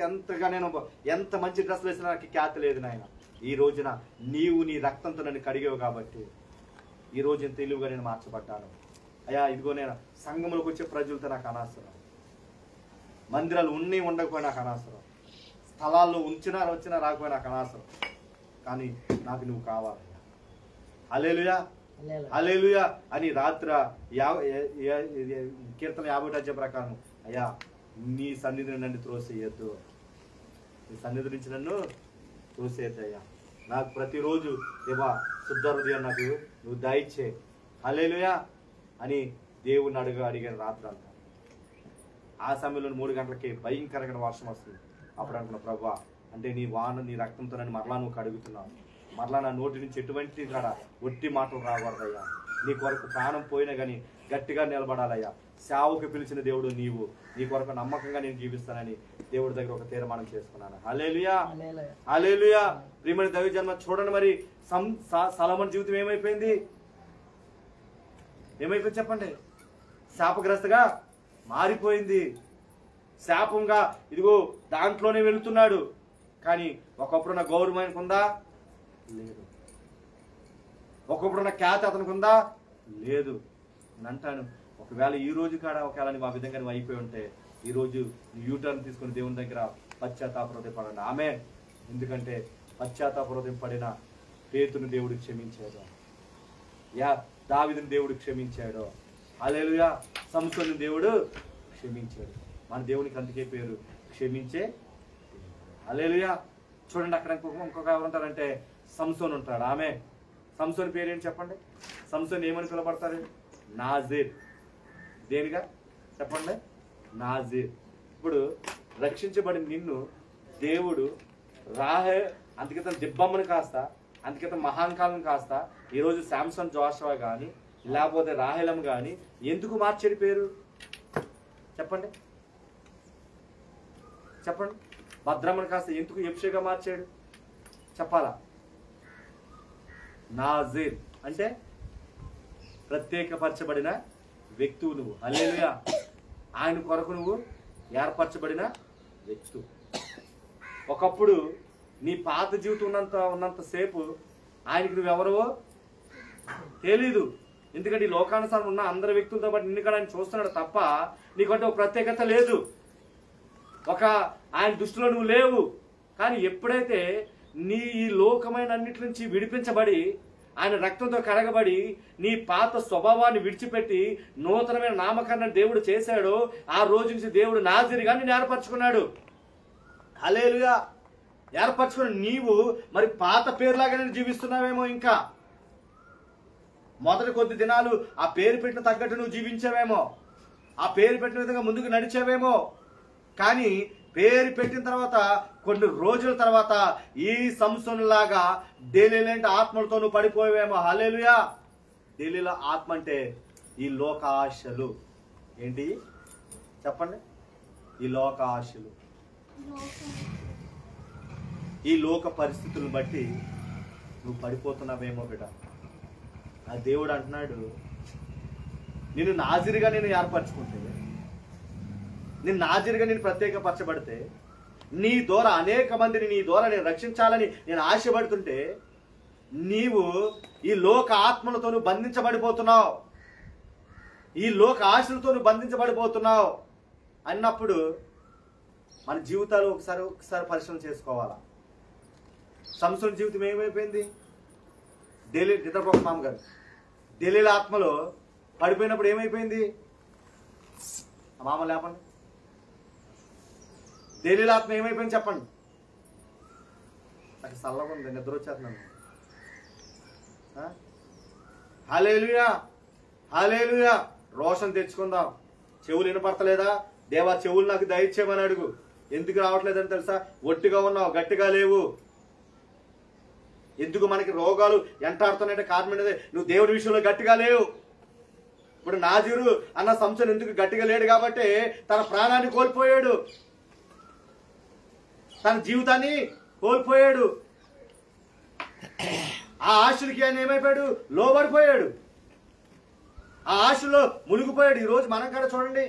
ఎంతగా నేను ఎంత మంచి డ్రెస్సులు వేసినా నాకు ఖ్యాతి లేదు నాయన. ఈ రోజున నీవు నీ రక్తంతో నన్ను కడిగావు కాబట్టి ఈ రోజు ఇంత విలువగా నేను మార్చబడ్డాను. అయ్యా ఇదిగో నేను సంఘంలోకి వచ్చే ప్రజలతో నాకు అనవసరం. మందిరాలు ఉన్ని ఉండకపోయినా నాకు అనవసరం, స్థలాల్లో వచ్చినా రాకపోయినా నాకు అనవసరం, కానీ నాకు నువ్వు కావాలి. హల్లెలూయా హల్లెలూయా అని రాత్రి కీర్తన 50 ప్రకారం, అయ్యా నీ సన్నిధిని నన్ను త్రోసేయద్దు, నీ సన్నిధి నుంచి నన్ను త్రోసేయద్దు అయ్యా, నాకు ప్రతిరోజు దేవా శుద్ధ హృదయం నాకు నువ్వు దయచే. హల్లెలూయా అని దేవుణ్ణి అడిగాను రాత్రి అంతా. ఆ సమయంలో 3 గంటలకి భయంకరమైన వర్షం వస్తుంది. అప్పుడు అనుకున్న ప్రభా, అంటే నీ వాన నీ రక్తంతో నన్ను మరలా నువ్వు కడుగుతున్నావు, మరలా నా నోటి నుంచి ఎటువంటి కాడ ఒట్టి మాటలు రాకూడదయ్యా, నీ కొరకు ప్రాణం పోయినా కానీ గట్టిగా నిలబడాలయ్యా, సేవకు పిలిచిన దేవుడు నీవు, నీ కొరకు నమ్మకంగా నేను జీవిస్తానని దేవుడి దగ్గర ఒక తీర్మానం చేసుకున్నాను. హల్లెలూయా హల్లెలూయా. ప్రియమైన దైవజన్మ చూడండి, మరి సొలొమోను జీవితం ఏమైపోయింది చెప్పండి? శాపగ్రస్తగా మారిపోయింది. శాపంగా ఇదిగో దాంట్లోనే వెళుతున్నాడు. కానీ ఒకప్పుడున్న గౌరవం ఆయనకు ఉందా? లేదు. ఒకప్పుడున్న ఖ్యాతి అతనికి ఉందా? లేదు. నేను అంటాను, ఒకవేళ ఈ రోజు కాడ ఒకవేళ నువ్వు ఆ విధంగా నువ్వు అయిపోయి ఉంటే ఈ రోజు యూటర్న్ తీసుకుని దేవుని దగ్గర పశ్చాత్తాప హృదయం పడండి. ఆమె ఎందుకంటే పశ్చాత్తాప హృదయం పడిన పేతుని దేవుడు క్షమించాడు, దావీదుని దేవుడు క్షమించాడు, హల్లెలూయా సంసోనుని దేవుడు క్షమించాడు. మన దేవునికి అందుకే పేరు క్షమించే. హల్లెలూయా. చూడండి, అక్కడ ఇంకొక ఎవరు ఉంటారంటే సంసోను ఉంటాడు. ఆమె సంసోని పేరు ఏంటి చెప్పండి? సంసోన్ ఏమని పిలబడతారు? నాజీర్. దేనిగా చెప్పండి? నాజీర్. ఇప్పుడు రక్షించబడిన నిన్ను దేవుడు అందుకే దిబ్బమ్మని కాస్త, అందుకే మహాంకాలను కాస్త ఈరోజు శాంసన్ జోషువా కానీ లేకపోతే రాహేలం కానీ ఎందుకు మార్చాడు పేరు చెప్పండి? భద్రమ్మని కాస్త ఎందుకు యెప్షేగా మార్చాడు చెప్పాలా? నాజీర్ అంటే ప్రత్యేకపరచబడిన వ్యక్తువు నువ్వు. హల్లెలూయా. ఆయన కొరకు నువ్వు ఏర్పరచబడిన వ్యక్తువు. ఒకప్పుడు నీ పాత జీవితం ఉన్నంతసేపు ఆయనకి నువ్వెవరవో తెలీదు. ఎందుకంటే ఈ లోకానుసారం ఉన్న అందరి వ్యక్తులతో పాటు నిన్ను కూడా ఆయన చూస్తున్నాడు తప్ప నీకంటే ఒక ప్రత్యేకత లేదు. ఆయన దృష్టిలో నువ్వు లేవు. కానీ ఎప్పుడైతే నీ ఈ లోకమైన అన్నిటి నుంచి విడిపించబడి ఆయన రక్తంతో కడగబడి నీ పాత స్వభావాన్ని విడిచిపెట్టి నూతనమైన నామకరణ దేవుడు చేశాడో ఆ రోజు నుంచి దేవుడు నాజీరుగా నిన్ను ఏర్పరచుకున్నాడు. హల్లెలూయా. ఏర్పరచుకుని నీవు మరి పాత పేరులాగానే జీవిస్తున్నావేమో. ఇంకా మొదటి కొద్ది దినాలు ఆ పేరు పెట్టిన తగ్గట్టు నువ్వు జీవించావేమో, ఆ పేరు పెట్టిన విధంగా ముందుకు నడిచావేమో. కానీ పేరు పెట్టిన తర్వాత కొన్ని రోజుల తర్వాత ఈ సంసోనులాగా డెలీలాంటి ఆత్మలతో నువ్వు పడిపోయావేమో. హల్లెలూయా. డెలీల ఆత్మ అంటే ఈ లోక ఆశలు. ఏంటి చెప్పండి? ఈ లోక ఆశలు, ఈ లోక పరిస్థితులను బట్టి నువ్వు పడిపోతున్నావేమో బిడ్డ. ఆ దేవుడు అంటున్నాడు, నిన్ను నాజీరుగా నేను ఏర్పరచుకుంటే, నేను నాజీరుగా నేను ప్రత్యేకపరచబడితే, నీ ద్వారా అనేక మందిని నీ ద్వారా నేను రక్షించాలని నేను ఆశపడుతుంటే నీవు ఈ లోక ఆత్మలతో నువ్వు బంధించబడిపోతున్నావు, ఈ లోక ఆశలతో నువ్వు బంధించబడిపోతున్నావు అన్నప్పుడు మన జీవితాలు ఒకసారి పరిశీలన చేసుకోవాలా. సంసోను జీవితం ఏమైపోయింది? నిద్రపోక మామగారు డెలీల ఆత్మలో పడిపోయినప్పుడు ఏమైపోయింది? మామ లేపండి. డెలీల ఆత్మ ఏమైపోయింది చెప్పండి? నాకు చల్లగా ఉంది, నిద్ర వచ్చేస్తున్నాను. హల్లెలూయా హల్లెలూయా. రోషన్ తెచ్చుకుందాం. చెవులు వినపడతలేదా? దేవా చెవులు నాకు దయచేయమని అడుగు. ఎందుకు రావట్లేదని తెలుసా? ఒట్టిగా ఉన్నావు, గట్టిగా లేవు. ఎందుకు మనకి రోగాలు ఎంటాడుతున్నాయంటే కారణం ఏంటంటే నువ్వు దేవుడి విషయంలో గట్టిగా లేవు. ఇప్పుడు నాజీరు అన్న సంసోను ఎందుకు గట్టిగా లేడు కాబట్టి తన ప్రాణాన్ని కోల్పోయాడు, తన జీవితాన్ని కోల్పోయాడు. ఆ ఆశలకి ఆయన ఏమైపోయాడు? లోబడిపోయాడు, ఆ ఆశలో మునిగిపోయాడు. ఈరోజు మనం కూడా చూడండి,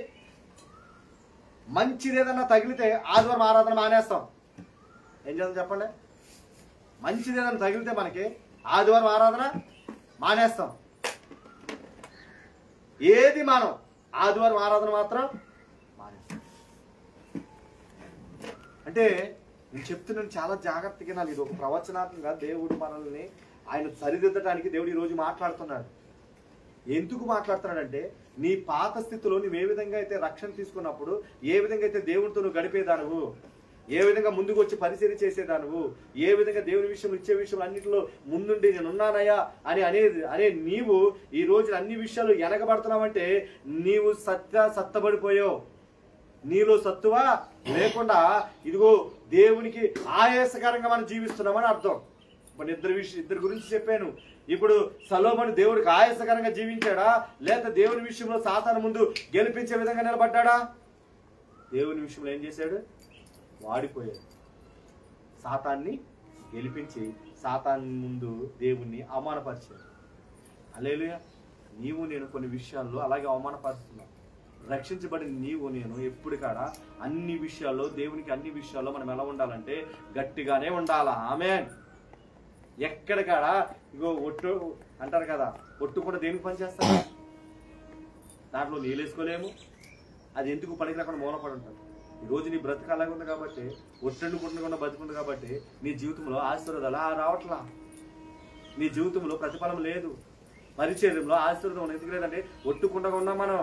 మంచిది ఏదన్నా తగిలితే ఆదివారం ఆరాధన మానేస్తాం. ఏం చేద్దాం చెప్పండి? మంచిది ఏదైనా తగిలితే మనకి ఆదివారం ఆరాధన మానేస్తాం. ఏది మానం, ఆదివారం ఆరాధన మాత్రం మానేస్తాం. అంటే నేను చెప్తున్నాను, చాలా జాగ్రత్తగా వినాలి. ఇది ఒక ప్రవచనాత్మకంగా దేవుడు మనల్ని ఆయన సరిదిద్దడానికి దేవుడు ఈరోజు మాట్లాడుతున్నాడు. ఎందుకు మాట్లాడుతున్నాడంటే, నీ పాత స్థితిలో నువ్వు ఏ విధంగా అయితే రక్షణ తీసుకున్నప్పుడు, ఏ విధంగా అయితే దేవునితో నువ్వు గడిపేదానువు, ఏ విధంగా ముందుకు వచ్చి పరిచర్య చేసేదానువు, ఏ విధంగా దేవుని విషయం ఇచ్చే విషయం అన్నింటిలో ముందుండి నేనున్నానయ్యా అనే నీవు ఈ రోజు అన్ని విషయాలు వెనకబడుతున్నావంటే నీవు సత్తబడిపోయావు. నీలో సత్తువా లేకుండా ఇదిగో దేవునికి ఆయాసకరంగా మనం జీవిస్తున్నామని అర్థం. ఇప్పుడు ఇద్దరు గురించి చెప్పాను. ఇప్పుడు సొలొమోను దేవుడికి ఆయాసకరంగా జీవించాడా, లేదా దేవుని విషయంలో సాతాను ముందు గెలిపించే విధంగా నిలబడ్డాడా? దేవుని విషయంలో ఏం చేశాడు? వాడిపోయాడు. సాతాన్ని గెలిపించి సాతాన్ ముందు దేవుణ్ణి అవమానపరిచాడు. హల్లెలూయా. నీవు నేను కొన్ని విషయాల్లో అలాగే అవమానపరుస్తున్నాం. రక్షించబడిన నీవు నేను ఎప్పుడు కాడ అన్ని విషయాల్లో దేవునికి అన్ని విషయాల్లో మనం ఎలా ఉండాలంటే గట్టిగానే ఉండాలా. ఆమేన్. ఎక్కడ కాడ ఇగో ఒట్టు అంటారు కదా, ఒట్టు కూడా దేనికి పనిచేస్తారు? దాంట్లో నీళ్ళేసుకోలేము, అది ఎందుకు పనికి లేకుండా మూలపడి ఉంటారు. ఈరోజు నీ బ్రతుకు అలాగే ఉంది కాబట్టి, ఒట్టండుకుంటుకుండా బతుకుంది కాబట్టి నీ జీవితంలో ఆశీర్వాదాలు రావట్లా, నీ జీవితంలో ప్రతిఫలం లేదు, పరిచర్యంలో ఆశీర్వాదం ఎందుకు లేదంటే ఒట్టుకుండా ఉన్నాం మనం.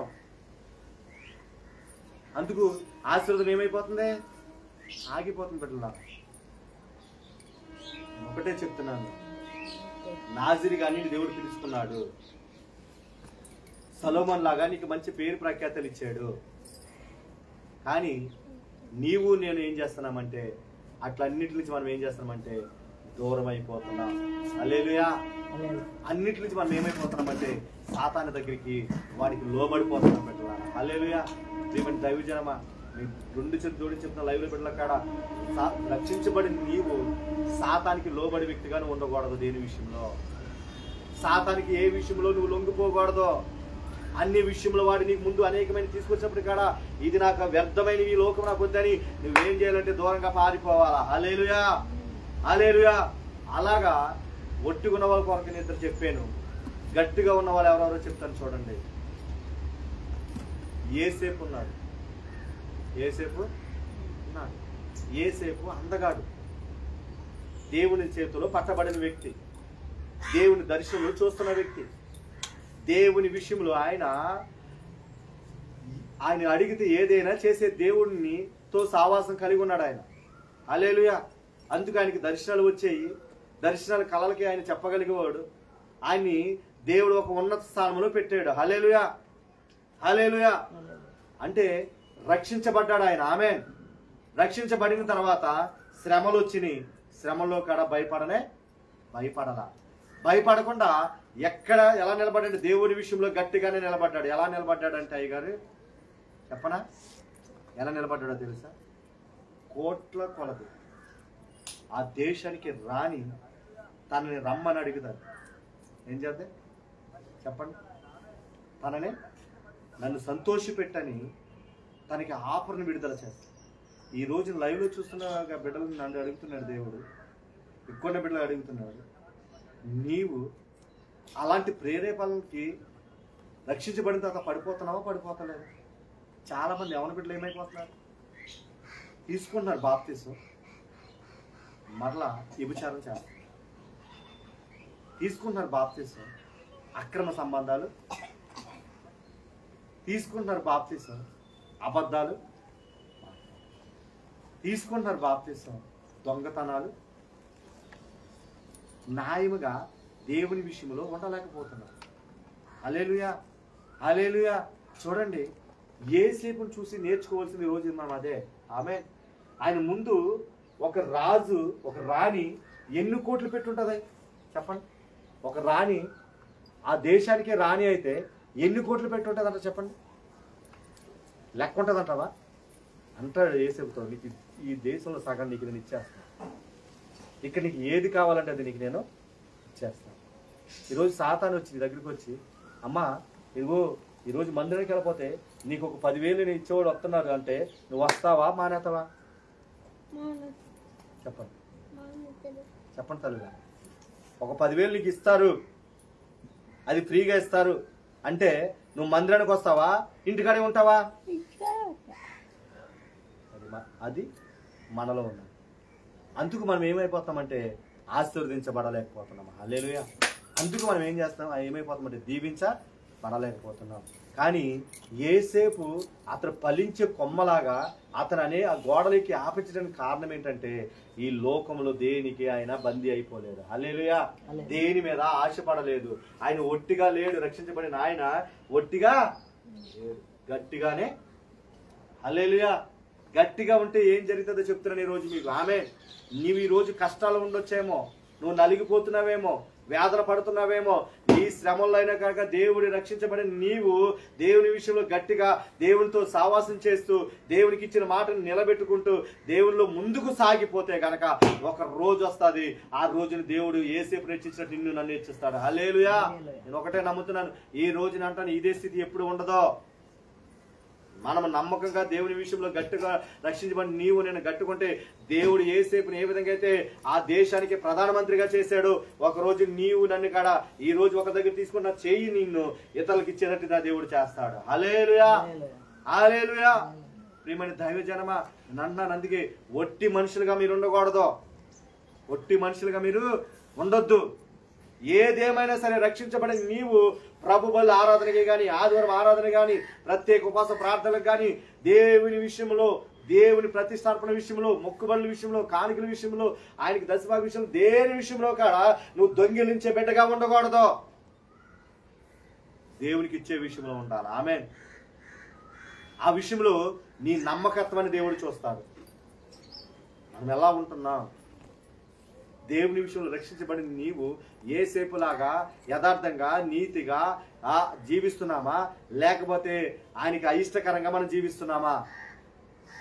అందుకు ఆశీర్వాదం ఏమైపోతుంది? ఆగిపోతుంది. బిడ్డలా ఒకటే చెప్తున్నాను, నాజిరిగా అన్నిటి దేవుడు పిలుచుకున్నాడు. సొలొమోను లాగా నీకు మంచి పేరు ప్రఖ్యాతలు ఇచ్చాడు. కానీ నీవు నేను ఏం చేస్తున్నామంటే అట్లన్నిటి నుంచి మనం ఏం చేస్తున్నామంటే దూరం అయిపోతున్నాం. హల్లెలూయా. అన్నిటి నుంచి మనం ఏమైపోతున్నామంటే సాతాను దగ్గరికి వాడికి లోబడిపోతున్నాం. బిడ్డలా హల్లెలూయా. దేవుని దైవజనమా, మీ రెండు చేతులు జోడించి చెప్తున్న లైవ్లో బిడ్డల కాడ రక్షించబడిన నీవు సాతానికి లోబడి వ్యక్తిగానే ఉండకూడదు. దేని విషయంలో సాతానికి ఏ విషయంలో నువ్వు లొంగిపోకూడదు. అన్ని విషయంలో వాడు నీకు ముందు అనేకమైన తీసుకొచ్చినప్పుడు కాడ ఇది నాకు వ్యర్థమైన ఈ లోకం నాకు వద్దని నువ్వేం చేయాలంటే దూరంగా పారిపోవాలా. హల్లెలూయా. హల్లెలూయా. అలాగా ఒట్టుకున్న వాళ్ళ కొరకు నేను ఇద్దరు చెప్పాను. గట్టిగా ఉన్న వాళ్ళు ఎవరెవరో చెప్తాను చూడండి. యేసేపు ఉన్నాడు. యేసేపు ఉన్నాడు. యేసేపు అందగాడు, దేవుని చేతిలో పట్టబడిన వ్యక్తి, దేవుని దర్శనంలో చూస్తున్న వ్యక్తి. దేవుని విషయంలో ఆయన అడిగితే ఏదైనా చేసే దేవునితో సావాసం కలిగి ఉన్నాడు ఆయన. హల్లెలూయా. అందుకు ఆయనకి దర్శనాలు వచ్చాయి. దర్శనాల కళలకి ఆయన చెప్పగలిగేవాడు. ఆయన్ని దేవుడు ఒక ఉన్నత స్థానంలో పెట్టాడు. హల్లెలూయా. హల్లెలూయా. అంటే రక్షించబడ్డాడు ఆయన. ఆమేన్. రక్షించబడిన తర్వాత శ్రమలు వచ్చినాయి. శ్రమలో కాడ భయపడలా. భయపడకుండా ఎలా నిలబడ్డాడు? దేవుని విషయంలో గట్టిగానే నిలబడ్డాడు. ఎలా నిలబడ్డాడంటే అయ్యగారు చెప్పనా? ఎలా నిలబడ్డాడో తెలుసా? కోట్ల కొలది ఆ దేశానికి రాని తనని రమ్మని అడుగుతారు. ఏం చేద్దాం చెప్పండి? తననే నన్ను సంతోషపెట్టని తనకి ఆఫర్ని విడుదల చేస్తాను. ఈ రోజు లైవ్లో చూస్తున్న బిడ్డలు నన్ను అడుగుతున్నాడు దేవుడు, ఎక్కువ బిడ్డలు అడుగుతున్నాడు. నీవు అలాంటి ప్రేరేపణకి రక్షించబడిన తర్వాత పడిపోతున్నావా? పడిపోతలేదు. చాలా మంది యవన బిడ్డలు ఏమైపోతున్నారు? తీసుకుంటున్నారు బాప్తీసం, మరలా వ్యభిచారం చేస్తారు. తీసుకుంటున్నారు బాప్తీసం, అక్రమ సంబంధాలు. తీసుకుంటున్నారు బాప్తీసం, అబద్ధాలు. తీసుకుంటున్నారు బాప్తీసం, దొంగతనాలు. న్యాయముగా దేవుని విషయంలో ఉండలేకపోతున్నారు. హల్లెలూయా. హల్లెలూయా. చూడండి, యేసేపును చూసి నేర్చుకోవాల్సింది రోజు మనం అదే. ఆమె ఆయన ముందు ఒక రాజు, ఒక రాణి ఎన్ని కోట్లు పెట్టుంటది చెప్పండి? ఒక రాణి ఆ దేశానికే రాణి అయితే ఎన్ని కోట్లు పెట్టుంటదంట చెప్పండి? లెక్క ఉంటుందంటావా? అంటాడు యేసేపుతో, నీకు ఈ దేశంలో సగం నీకు నేను ఇచ్చేస్తాను, ఇక్కడ నీకు ఏది కావాలంటే అది నీకు నేను ఇచ్చేస్తాను. ఈరోజు సాతాను వచ్చి నీ దగ్గరికి వచ్చి, అమ్మా ఇదిగో ఈరోజు మందిరానికి వెళ్ళిపోతే నీకు ఒక 10,000 నేను ఇచ్చేవాడు వస్తున్నారు అంటే నువ్వు వస్తావా మానేస్తావా? చెప్పండి చెప్పండి తల్లిగా. ఒక 10,000 నీకు ఇస్తారు, అది ఫ్రీగా ఇస్తారు అంటే నువ్వు మందిరానికి వస్తావా? ఇంటికాడే ఉంటావా? అది మనలో ఉన్నది. అందుకు మనం ఏమైపోతామంటే ఆశీర్వదించబడలేకపోతున్నాం. హల్లెలూయా. అందుకు మనం ఏం చేస్తాం, ఏమైపోతామంటే దీవించబడలేకపోతున్నాం. కానీ ఏసేపు అతను ఫలించే కొమ్మలాగా అతను ఆ గోడలకి ఆపించడానికి కారణం ఏంటంటే ఈ లోకంలో దేనికి ఆయన బందీ అయిపోలేదు. హల్లెలూయా. దేని మీద ఆశపడలేదు. ఆయన ఒట్టిగా లేడు. రక్షించబడిన ఆయన ఒట్టిగా గట్టిగానే. హల్లెలూయా. గట్టిగా ఉంటే ఏం జరుగుతుందో చెప్తున్నాను ఈరోజు మీకు. నీవు ఈ రోజు కష్టాలు ఉండొచ్చేమో, నువ్వు నలిగిపోతున్నావేమో, వేదన పడుతున్నావేమో, ఈ శ్రమల్లో అయినా కనుక దేవుడి రక్షించబడిన నీవు దేవుని విషయంలో గట్టిగా దేవునితో సావాసం చేస్తూ దేవునికి ఇచ్చిన మాటను నిలబెట్టుకుంటూ దేవునిలో ముందుకు సాగిపోతే గనక ఒక రోజు వస్తుంది. ఆ రోజుని దేవుడు యేసేపు హెచ్చించినట్టు నిన్ను నన్ను హెచ్చిస్తాడు. హల్లెలూయా. నేను ఒకటే నమ్ముతున్నాను, ఈ రోజున అంటాను ఇదే స్థితి ఎప్పుడు ఉండదో. మనం నమ్మకంగా దేవుని విషయంలో గట్టిగా రక్షించబడి నీవు నేను గట్టుకుంటే దేవుడు యేసేపుని ఏ విధంగా అయితే ఆ దేశానికి ప్రధానమంత్రిగా చేశాడు, ఒక రోజు నీవు నన్ను కాడ ఈ రోజు ఒక దగ్గర తీసుకున్న చేయి నిన్ను ఇతరులకు ఇచ్చేటట్టు నా దేవుడు చేస్తాడు. హల్లెలూయా. హల్లెలూయా. ప్రియమైన దైవజనమా, నన్ను అందుకే ఒట్టి మనుషులుగా మీరు ఉండకూడదు. ఒట్టి మనుషులుగా మీరు ఉండొద్దు. ఏదేమైనా సరే రక్షించబడి నీవు ప్రభు బలి ఆరాధనకి కానీ, ఆదివారం ఆరాధన కానీ, ప్రత్యేక ఉపవాస ప్రార్థనలకు కానీ, దేవుని విషయంలో, దేవుని ప్రతిష్టార్పణ విషయంలో, మొక్కుబడుల విషయంలో, కానుకల విషయంలో, ఆయనకి దశభాగ విషయంలో, దేని విషయంలో కాడ నువ్వు దొంగిలించే బిడ్డగా ఉండకూడదు. దేవునికి ఇచ్చే విషయంలో ఉండాలి. ఆమేన్. ఆ విషయంలో నీ నమ్మకత్వాన్ని దేవుడు చూస్తాడు. మనం ఎలా ఉంటున్నాం, దేవుని విషయంలో రక్షించబడిన నీవు యేసేపులాగా యథార్థంగా నీతిగా జీవిస్తున్నామా, లేకపోతే ఆయనకి అయిష్టకరంగా మనం జీవిస్తున్నామా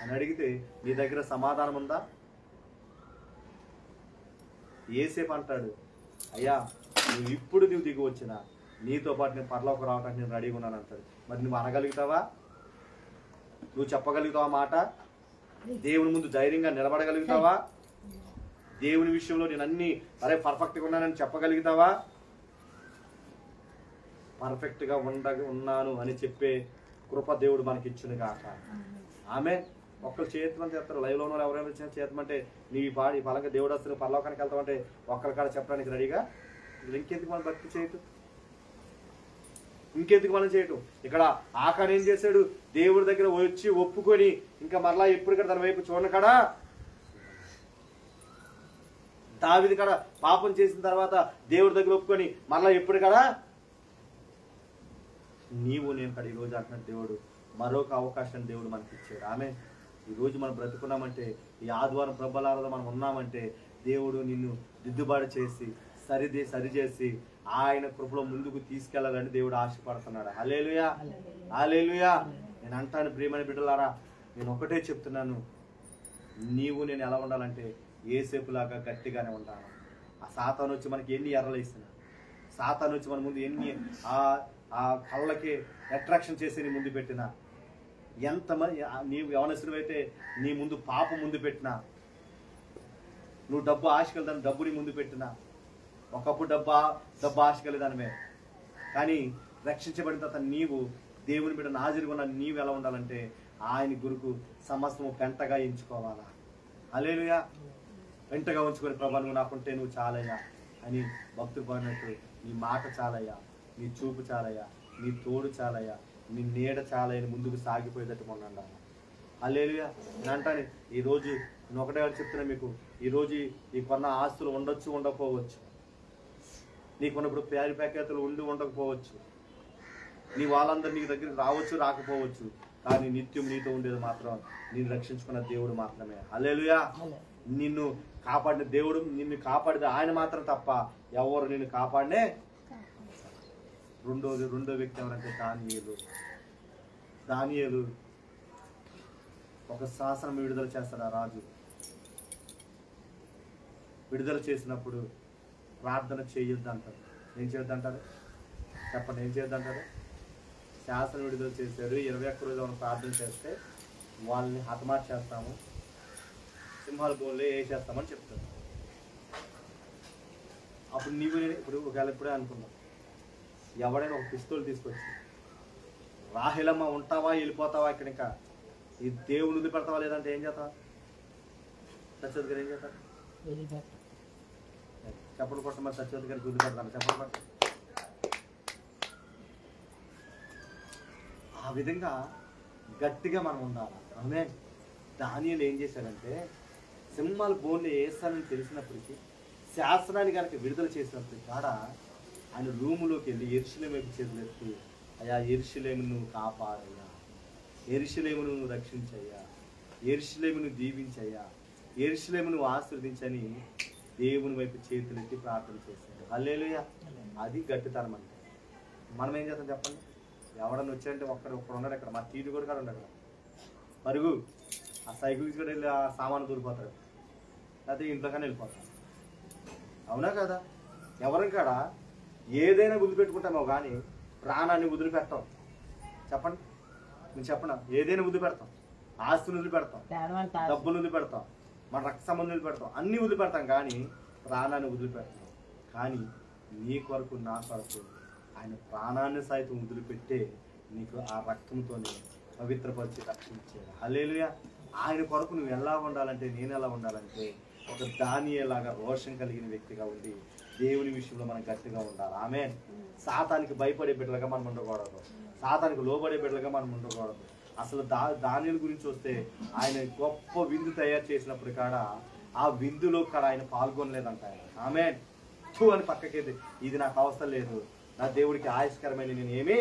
అని అడిగితే నీ దగ్గర సమాధానం ఉందా? యేసేపు అంటాడు, అయ్యా నువ్వు దిగి వచ్చినా నీతో పాటు నేను పరలోకి రావడానికి నేను రెడీగా ఉన్నాను అంటాడు. మరి నువ్వు అనగలుగుతావా? నువ్వు చెప్పగలుగుతావా మాట? దేవుని ముందు ధైర్యంగా నిలబడగలుగుతావా? దేవుని విషయంలో నేను అన్ని పర్ఫెక్ట్గా ఉన్నానని చెప్పగలుగుతావా? పర్ఫెక్ట్గా ఉన్నాను అని చెప్పే కృప దేవుడు మనకి ఇచ్చును కాక. ఆమె ఒక్కరు చేతమని చెప్తారు. లైవ్లో ఉన్న ఎవరైనా వచ్చిన చేతమంటే నీ పాడి పలంగా దేవుడు వస్తున్న పరలోకానికి వెళ్తామంటే ఒక్కరి కాడ చెప్పడానికి రెడీగా. ఇంకెందుకు మనం భక్తి చేయటం, ఇంకెందుకు మనం చేయటం? ఇక్కడ ఆకాన్ ఏం చేశాడు? దేవుడి దగ్గర వచ్చి ఒప్పుకొని ఇంకా మరలా ఎప్పుడు కదా తన వైపు చూడను కాడా. దావీదు కాడ పాపం చేసిన తర్వాత దేవుడి దగ్గర ఒప్పుకొని మరలా ఎప్పుడు కదా నీవు నేను కాడ ఈరోజు అంటున్నాడు దేవుడు మరొక అవకాశాన్ని దేవుడు మనకి ఇచ్చాడు. ఆమె ఈరోజు మనం బ్రతుకున్నామంటే, ఈ ఆదివారం ప్రబలాలలో మనం ఉన్నామంటే దేవుడు నిన్ను దిద్దుబాటు చేసి సరిచేసి ఆయన కృపలో ముందుకు తీసుకెళ్లాలని దేవుడు ఆశపడుతున్నాడు. హల్లెలూయా. హల్లెలూయా. నేను అంటాను ప్రియమైన బిడ్డలారా, నేను ఒకటే చెప్తున్నాను, నీవు నేను ఎలా ఉండాలంటే యేసేపులాగా గట్టిగానే ఉండాలి. ఆ సాతాను వచ్చి మనకి ఎన్ని ఎర్రలు ఇస్తున్నా, సాతాను వచ్చి మన ముందు ఎన్ని ఆ కళ్ళకి అట్రాక్షన్ చేసి నీ ముందు పెట్టినా, ఎంతమంది నీవు యవనస్తుడు అయితే నీ ముందు పాపం ముందు పెట్టినా, నువ్వు డబ్బు ఆశకెళ్దాను డబ్బుని ముందు పెట్టినా, ఒకప్పుడు డబ్బు ఆశకెళ్ళేదానివే. కానీ రక్షించబడిన తర్వాత నీవు దేవుని బిడ్డ హాజరుగా ఉన్న నీవు ఎలా ఉండాలంటే ఆయన గురుకు సమస్తము పెంటగా ఎంచుకోవాలా. హల్లెలూయా. వెంటగా ఉంచుకొని ప్రభా నువ్వు నాకుంటే నువ్వు చాలయ్యా అని భక్తులు పాడినట్టు నీ మాట చాలయ్యా, నీ చూపు చాలయ్యా, నీ తోడు చాలయ్యా, నీ నీడ చాలయ్యని ముందుకు సాగిపోయేటట్టు మొన్న. హల్లెలూయా. నేను అంటాను ఈరోజు నేను ఒకటే చెప్తున్నా మీకు, ఈరోజు నీకున్న ఆస్తులు ఉండొచ్చు ఉండకపోవచ్చు, నీకున్నప్పుడు పేరు ప్యాకేతలు ఉండకపోవచ్చు, నీ వాళ్ళందరూ నీ దగ్గరికి రావచ్చు రాకపోవచ్చు, కానీ నిత్యం నీతో ఉండేది మాత్రం నిన్ను రక్షించుకున్న దేవుడు మాత్రమే. హల్లెలూయా. నిన్ను కాపాడిన దేవుడు, నిన్ను కాపాడిన ఆయన మాత్రం తప్ప ఎవరు నిన్ను కాపాడినే. రెండో వ్యక్తి ఎవరంటే దానియేలు ఒక శాసనం విడుదల చేస్తాడు. ఆ రాజు విడుదల చేసినప్పుడు ప్రార్థన చేయొద్దు అంటారు. ఏం చేయొద్దు అంటారు చెప్పండి? ఏం చేయొద్దు అంటారు? శాసనం విడుదల చేశారు. 21 రోజు మనం ప్రార్థన చేస్తే వాళ్ళని హతమార్చేస్తాము, సింహాల బోన్లో వేసేస్తామని చెప్తారు. అప్పుడు నీవు ఇప్పుడు ఒకవేళ ఇప్పుడే అనుకున్నాం, ఎవడైనా ఒక పిస్తోల్ తీసుకొచ్చి రాహిలమ్మ ఉంటావా వెళ్ళిపోతావా ఇక్కడ, ఇంకా ఈ దేవుని వదిలిపెడతావా లేదంటే ఏం చేస్తావా? సత్యవతి గారు ఏం చేస్తారు? చెప్పలు కొట్ట. మరి సత్యవతి గారికి వదిలిపెడతాను. చెప్పలు కొట్ట. ఆ విధంగా గట్టిగా మనం ఉండాలి. అవునే. దానియేలు ఏం చేశాడంటే సింహాల బోన్లు వేస్తానని తెలిసినప్పటికీ శాస్త్రాన్ని కనుక విడుదల చేసినప్పటికీ కాడ ఆయన రూములోకి వెళ్ళి యెరూషలేము వైపు చేతులెత్తి, అయ్యా యెరూషలేమును నువ్వు కాపాడయ్యా, యెరూషలేమును నువ్వు రక్షించయ్యా, యెరూషలేమును దీవించయ్యా, యెరూషలేమును ఆశీర్వదించని దేవుని వైపు చేతులెత్తి ప్రార్థన చేశాడు. హల్లెలూయా. అది గట్టితనం అంటే. మనం ఏం చేస్తాం చెప్పండి? ఎవడన్నా వచ్చారంటే ఒక్కడు ఉన్నాడు ఇక్కడ, మా టీవీ కూడా కాదు అక్కడ పరుగు ఆ సైకిల్ కూడా వెళ్ళి ఆ సామాను దూరిపోతాడు, లేకపోతే ఇంట్లోకనే వెళ్ళిపోతాడు. అవునా కదా? ఎవరి కాడ ఏదైనా వదిలిపెట్టుకుంటామో కానీ ప్రాణాన్ని వదిలిపెడతాం. చెప్పండి, నేను చెప్పనా? ఏదైనా వదిలిపెడతాం, ఆస్తులు వదిలిపెడతాం, డబ్బులు వదిలిపెడతాం, మన రక్త సంబంధం వదిలిపెడతాం, అన్నీ వదిలిపెడతాం కానీ ప్రాణాన్ని వదిలిపెడతాం. కానీ నీ కొరకు నా కొరకు ఆయన ప్రాణాన్ని సైతం వదిలిపెట్టే నీకు ఆ రక్తంతోనే పవిత్రపరిచి రక్షించాడు. హల్లెలూయా. ఆయన కొరకు నువ్వు ఎలా ఉండాలంటే, నేను ఎలా ఉండాలంటే ఒక దానియేలాగా రోషం కలిగిన వ్యక్తిగా ఉండి దేవుని విషయంలో మనం గట్టిగా ఉండాలి. ఆమేన్. సాతానికి భయపడే బిడ్డలుగా మనం ఉండకూడదు, సాతానికి లోబడే బిడ్డలుగా మనం ఉండకూడదు. అసలు దానియేలు గురించి వస్తే ఆయన గొప్ప విందు తయారు చేసినప్పుడు కాడ ఆ విందులో కాడ ఆయన పాల్గొనలేదంట. ఆయన ఆమేన్ చూ అని పక్కకేది, ఇది నాకు అవసరం లేదు, నా దేవుడికి ఆయుష్కరమైన నేను ఏమీ.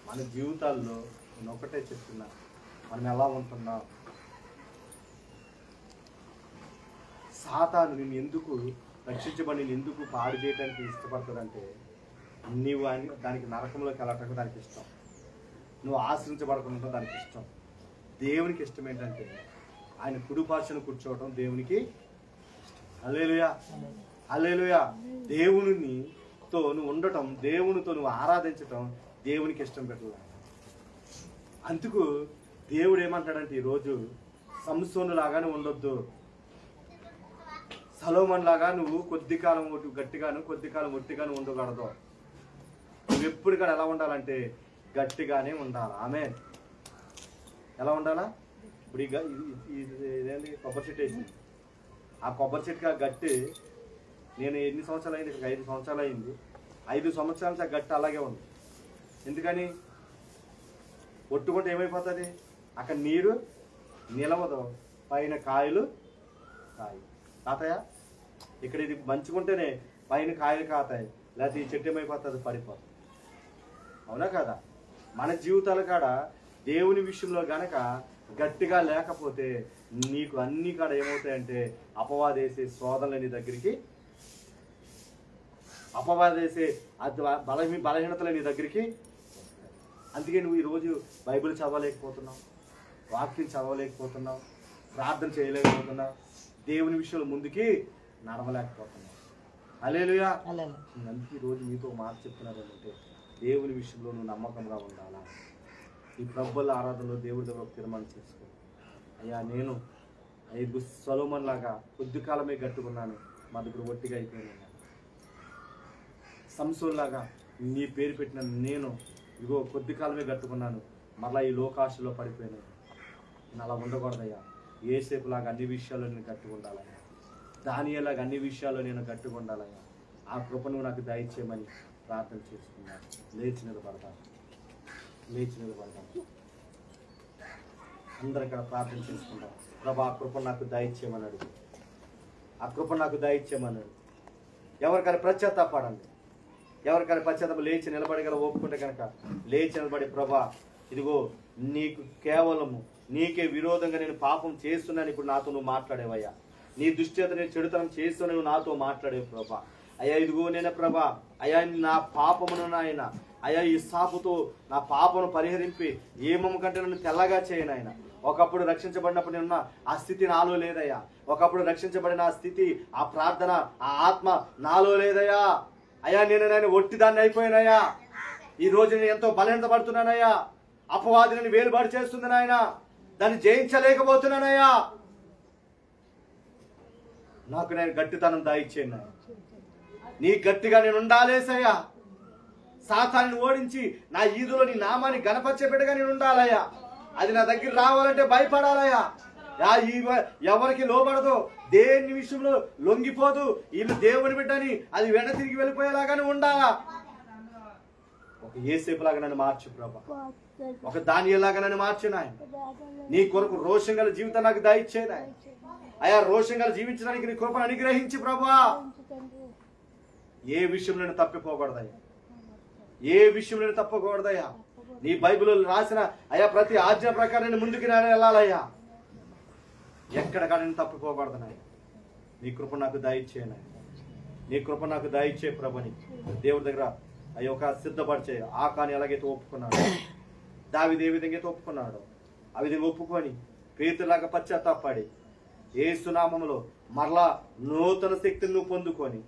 మన జీవితాల్లో నేను ఒకటే చెప్తున్నా, మనం ఎలా ఉంటున్నాం? సాతాను నేను ఎందుకు రక్షించబడి నేను ఎందుకు పాడు చేయడానికి ఇష్టపడుతుందంటే, నీవు దానికి నరకంలోకి వెళ్ళటం దానికి ఇష్టం, నువ్వు ఆశ్రయించబడకుండా దానికి ఇష్టం. దేవునికి ఇష్టం ఏంటంటే ఆయన కుడిపార్శ్వన కూర్చోవటం దేవునికి ఇష్టం. హల్లెలూయా. హల్లెలూయా. దేవునితో నువ్వు ఉండటం, దేవునితో నువ్వు ఆరాధించటం దేవునికి ఇష్టం పెట్టాలి. అందుకు దేవుడు ఏమంటాడంటే ఈరోజు సంసోను లాగానే ఉండొద్దు, సొలొమోను లాగా నువ్వు కొద్ది కాలం గట్టిగాను కొద్ది కాలం ఒట్టిగాను ఉండకూడదు. నువ్వు ఎప్పుడు కూడా ఎలా ఉండాలంటే గట్టిగానే ఉండాలి. ఆమేన్. ఎలా ఉండాలా? ఇప్పుడు ఇదేంటి కొబ్బరి చెట్టు వేసింది, ఆ కొబ్బరి చెట్టుకి ఆ గట్టి నేను ఎన్ని సంవత్సరాలు అయింది? ఇక్కడ 5 సంవత్సరాలు అయింది. 5 సంవత్సరాల నుంచి ఆ గట్టి అలాగే ఉంది. ఎందుకని? ఒట్టుకుంటే ఏమైపోతుంది? అక్కడ నీరు నిలవదు, పైన కాయలు కాతాయా? ఇక్కడ ఇది మంచుకుంటేనే పైన కాయలు కాతాయి, లేకపోతే ఈ చెట్టు ఏమైపోతుంది? పడిపోతుంది. అవునా కదా? మన జీవితాల కాడ దేవుని విషయంలో గనక గట్టిగా లేకపోతే నీకు అన్ని కాడ ఏమవుతాయంటే అపవాదేసే శోధనలు నీ దగ్గరికి, అపవాదేసే బలహీనతలు నీ దగ్గరికి. అందుకే నువ్వు ఈరోజు బైబిల్ చదవలేకపోతున్నావు, వాక్యం చదవలేకపోతున్నావు, ప్రార్థన చేయలేకపోతున్నావు, దేవుని విషయంలో ముందుకి నడవలేకపోతున్నావు. హల్లెలూయా. అందుకే ఈరోజు మీతో మాట చెప్తున్నారు అంటే దేవుని విషయంలో నువ్వు నమ్మకంగా ఉండాలా. ఈ ప్రభువుల ఆరాధనలో దేవుడి దగ్గర ఒక తీర్మానం చేసుకో, అయ్యా నేను 5 సొలొమోను లాగా కొద్ది కాలమే కట్టుకున్నాను, మా దగ్గర ఒట్టిగా అయిపోయినా. సంసోను లాగా నీ పేరు పెట్టిన నేను ఇగో కొద్ది కాలమే కట్టుకున్నాను, మళ్ళీ ఈ లోకాశలో పడిపోయినాను. నేను అలా ఉండకూడదయ్యా. యేసేపు లాగా అన్ని విషయాల్లో నేను గట్టిగా ఉండాలయ్యా, దానియేలాగా అన్ని విషయాల్లో నేను గట్టిగా ఉండాలయ్యా. ఆ కృపను నాకు దయచేయమని ప్రార్థన చేసుకున్నాను. లేచి నిలబడతాను. అందరం ఇక్కడ ప్రార్థన చేసుకుంటాం. ప్రభా ఆ కృపను నాకు దయచేయమన్నాడు, ఆ కృపను నాకు దయచేయమన్నాడు. ఎవరికైనా పశ్చాత్తాపడండి, ఎవరికైనా పశ్చాత్తాపం లేచి నిలబడగల ఒప్పుకుంటే కనుక లేచి నిలబడి, ప్రభా ఇదిగో నీకు కేవలము నీకే విరోధంగా నేను పాపం చేస్తున్నాను, ఇప్పుడు నాతో నువ్వు మాట్లాడేవయ్యా, నీ దుష్చేత నేను చెడుతనం చేస్తున్నా నువ్వు నాతో మాట్లాడేవు ప్రభా. అయ్యా ఇదిగో నేనే ప్రభా, అయ్యా నా పాపమును నాయన, అయ్యా ఈ సాపుతో నా పాపను పరిహరింపి ఏమమ్మ కంటే నన్ను తెల్లగా చేయను ఆయన. ఒకప్పుడు రక్షించబడినప్పుడు నిన్న ఆ స్థితి నాలో లేదయ్యా, ఒకప్పుడు రక్షించబడిన ఆ స్థితి, ఆ ప్రార్థన, ఆ ఆత్మ నాలో లేదయ్యా. అయ్యా నేను ఒట్టిదాన్ని అయిపోయినాయా, ఈ రోజు నేను ఎంతో బలహీనత పడుతున్నానయ్యా, అపవాది నేను వేలుబాటు చేస్తుంది నాయన, దాన్ని జయించలేకపోతున్నానయ్యా. నాకు నేను గట్టితనం దాయిచ్చేను, నీ గట్టిగా నేను ఉండాలేసయ్యా. సాతాన్ని ఓడించి నా ఈదులో నీ నామాన్ని గణపరిచే బిడ్డగా నేను ఉండాలయ్యా. అది నా దగ్గర రావాలంటే భయపడాలయ్యా. ఎవరికి లోబడదు, దేని విషయంలో లొంగిపోదు, వీళ్ళు దేవుని బిడ్డని అది వెన తిరిగి వెళ్ళిపోయేలాగానే ఉండాలా. ఒక యేసేపులాగా నన్ను మార్చు ప్రభా, ఒక దానియేలాగా నన్ను మార్చు నాయన. నీ కొరకు రోషం గల జీవితం నాకు దయచేయి నాయన. అయా రోషం గల జీవించడానికి నీ కృపను అనుగ్రహించి ప్రభా. ఏ విషయంలో నేను తప్పిపోకూడదయ్యా, ఏ విషయంలో నేను తప్పకూడదయ్యా. నీ బైబిల్లో రాసిన అయ్యా ప్రతి ఆజ్ఞ ప్రకారం నేను ముందుకు వెళ్ళాలయ్యా. ఎక్కడగా నేను తప్పిపోకూడదనయ్యా. నీ కృప నాకు దయచేయను, నీ కృప నాకు దయచే ప్రభుని. దేవుడి దగ్గర అయ్యో ఒక సిద్ధపరిచే ఆకాని ఎలాగైతే ఒప్పుకున్నాడు, దావీదు ఏ విధంగా అయితే ఒప్పుకున్నాడు, ఆ విధంగా ఒప్పుకొని పేతురులాగా పశ్చాత్తాపడి యేసు నామములో మరలా నూతన శక్తిని నువ్వు పొందుకొని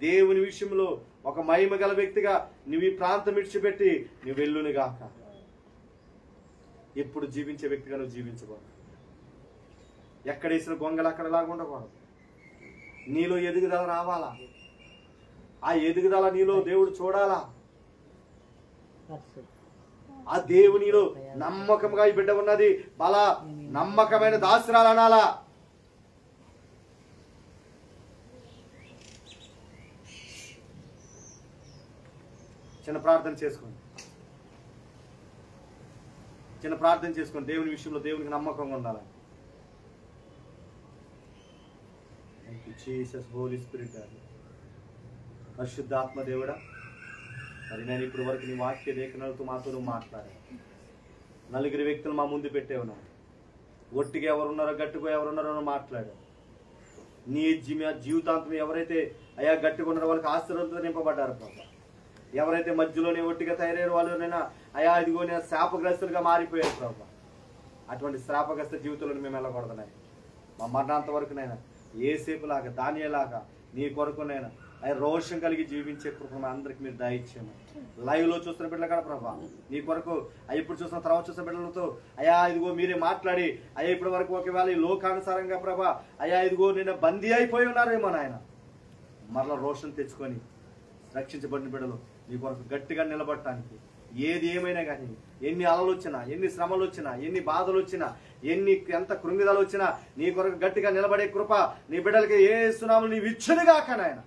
దేవుని విషయంలో ఒక మహిమ గల వ్యక్తిగా నువ్వు ఈ ప్రాంతం విడిచిపెట్టి నువ్వు వెళ్ళునిగాక. ఎప్పుడు జీవించే వ్యక్తిగా నువ్వు జీవించకూడదు. ఎక్కడేసిన గొంగలు అక్కడ లాగా ఉండకూడదు. నీలో ఎదుగుదల రావాలా, ఆ ఎదుగుదల నీలో దేవుడు చూడాలా. ఆ దేవునిలో నమ్మకంగా ఈ బిడ్డ ఉన్నది, బల నమ్మకమైన దాసురాలు అనాలా. చిన్న ప్రార్థన చేసుకోండి, చిన్న ప్రార్థన చేసుకోండి. దేవుని విషయంలో దేవునికి నమ్మకంగా ఉండాలి. జీసస్ హోలీ స్పిరిట్ గారు, పరిశుద్ధాత్మ దేవుడా, మరి నేను ఇప్పుడు వరకు నీ వాక్య లేఖనాలతో మాతో నువ్వు మాట్లాడాను. నలుగురు వ్యక్తులు మా ముందు పెట్టేవు. ఒట్టిగా ఎవరున్నారో గట్టిగా ఎవరున్నారో మాట్లాడావు. నీ జీవితాంతం ఎవరైతే అయా గట్టిగా ఉన్నారో వాళ్ళకి ఆశీర్వాదంతో నింపబడ్డారు ప్రభా. ఎవరైతే మధ్యలోనే ఒట్టిగా తయారయ్యారు వాళ్ళనైనా అయా ఇదిగో నేను శాపగ్రస్తులుగా మారిపోయారు ప్రభా. అటువంటి శాపగ్రస్త జీవితంలో మేము వెళ్ళకూడదునాయి. మా మరణాంత వరకునైనా యేసేపులాగా దానియేలాగా నీ కొరకునైనా అయ్యా రోషం కలిగి జీవించే కృప అందరికి మీరు దయచేయము. లైవ్ లో చూస్తున్న బిడ్డలు కదా ప్రభా, నీ కొరకు అయ్యా ఇప్పుడు చూసిన తర్వాత చూసిన బిడ్డలతో అయ్యా ఇదిగో మీరే మాట్లాడి అయ్యా ఇప్పటి వరకు ఒకవేళ ఈ లోకానుసారంగా ప్రభా అయ్యా ఇదిగో నేను బందీ అయిపోయి ఉన్నారేమో నాయన, మరలా రోషం తెచ్చుకొని రక్షించబడిన బిడ్డలు నీ కొరకు గట్టిగా నిలబడటానికి ఏది ఏమైనా కానీ ఎన్ని అలలు వచ్చినా, ఎన్ని శ్రమలు వచ్చినా, ఎన్ని బాధలు వచ్చినా, ఎంత కృంగిదలు వచ్చినా నీ కొరకు గట్టిగా నిలబడే కృప నీ బిడ్డలకి యేసు నామములో నీవు ఇచ్చునుగాక నాయన.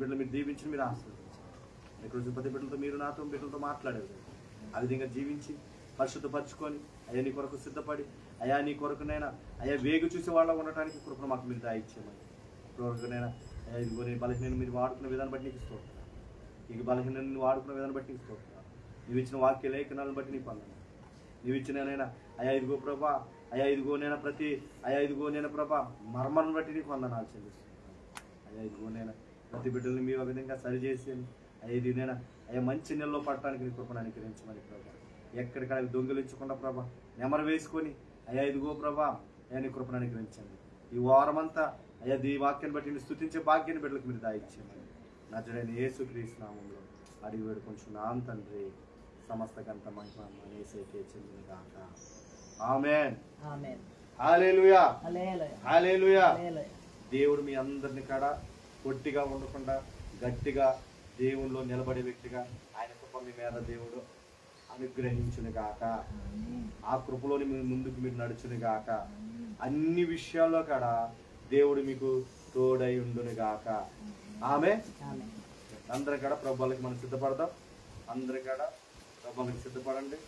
బిడ్డలు మీరు దీవించి మీరు ఆశీర్వదించండి. ఇక్కడ ప్రతి బిడ్డలతో మీరు నాతో బిడ్డలతో మాట్లాడేది ఆ విధంగా జీవించి పరిశుద్ధపరచుకొని అయ్యా నీ కొరకు సిద్ధపడి అయ్యా నీ కొరకునైనా అయ్యా వేగు చూసి వాళ్ళ ఉండటానికి కృపను మాకు మీరు దాయిచ్చేయమని. కొరకునైనా అయ్యా ఇదిగో నేను బలహీన మీరు వాడుకున్న విధానం బట్టి నీకు ఇస్తూ ఇక బలహీన వాడుకున్న విధానం బట్టి నీకు ఇస్తూ నువ్వు ఇచ్చిన వాక్య లేఖనాలను బట్టి నీకు పనులు నువ్వు ఇచ్చినైనా అయ్యా ఇదిగో ప్రభా అయ్యా ఇదిగో నేను ప్రతి అయ్యా ఇదిగో నేను ప్రభా మర్మను బట్టి నీకు వందనాలు చెల్లిస్తున్నాను. అయ్యా ఇదిగో నేను ప్రతి బిడ్డల్ని మీరు ఒక విధంగా సరిచేసి అయ్యా ఇది నేను అయ్యా మంచి నెలలో పడటానికి నీ కృపను అనుగ్రహించమని ప్రభా. ఎక్కడికక్కడ దొంగిలించకుండా ప్రభా నెమరు వేసుకొని అయ్యా ఇదిగో ప్రభా అయ్యా నీ కృపను అనుగ్రహించండి. ఈ వారమంతా అయ్యా ఈ వాక్యాన్ని బట్టి స్తుతించే భాగ్యాన్ని బిడ్డలకు మీరు దాయిచ్చేయమని నజరేయుడైన యేసుక్రీస్తు నామములో అడిగి వేడుకొంచున్నాను తండ్రి. సమస్త గంత మహిమ యేసుకే చెందునుగాక. ఆమేన్. ఆమేన్. హల్లెలూయా. హల్లెలూయా. దేవుడు మీ అందరిని కాడ పొట్టిగా ఉండకుండా గట్టిగా దేవునిలో నిలబడే వ్యక్తిగా ఆయన కృప మీ మీద దేవుడు అనుగ్రహించునుగాక. ఆ కృపలోని ముందుకు మీరు నడుచునుగాక. అన్ని విషయాల్లో కాడ దేవుడు మీకు తోడై ఉండునుగాక. ఆమేన్. అందరి కాడ ప్రభువులకి మనం సిద్ధపడదాం. అందరి కాడ ప్రభువులకి సిద్ధపడండి.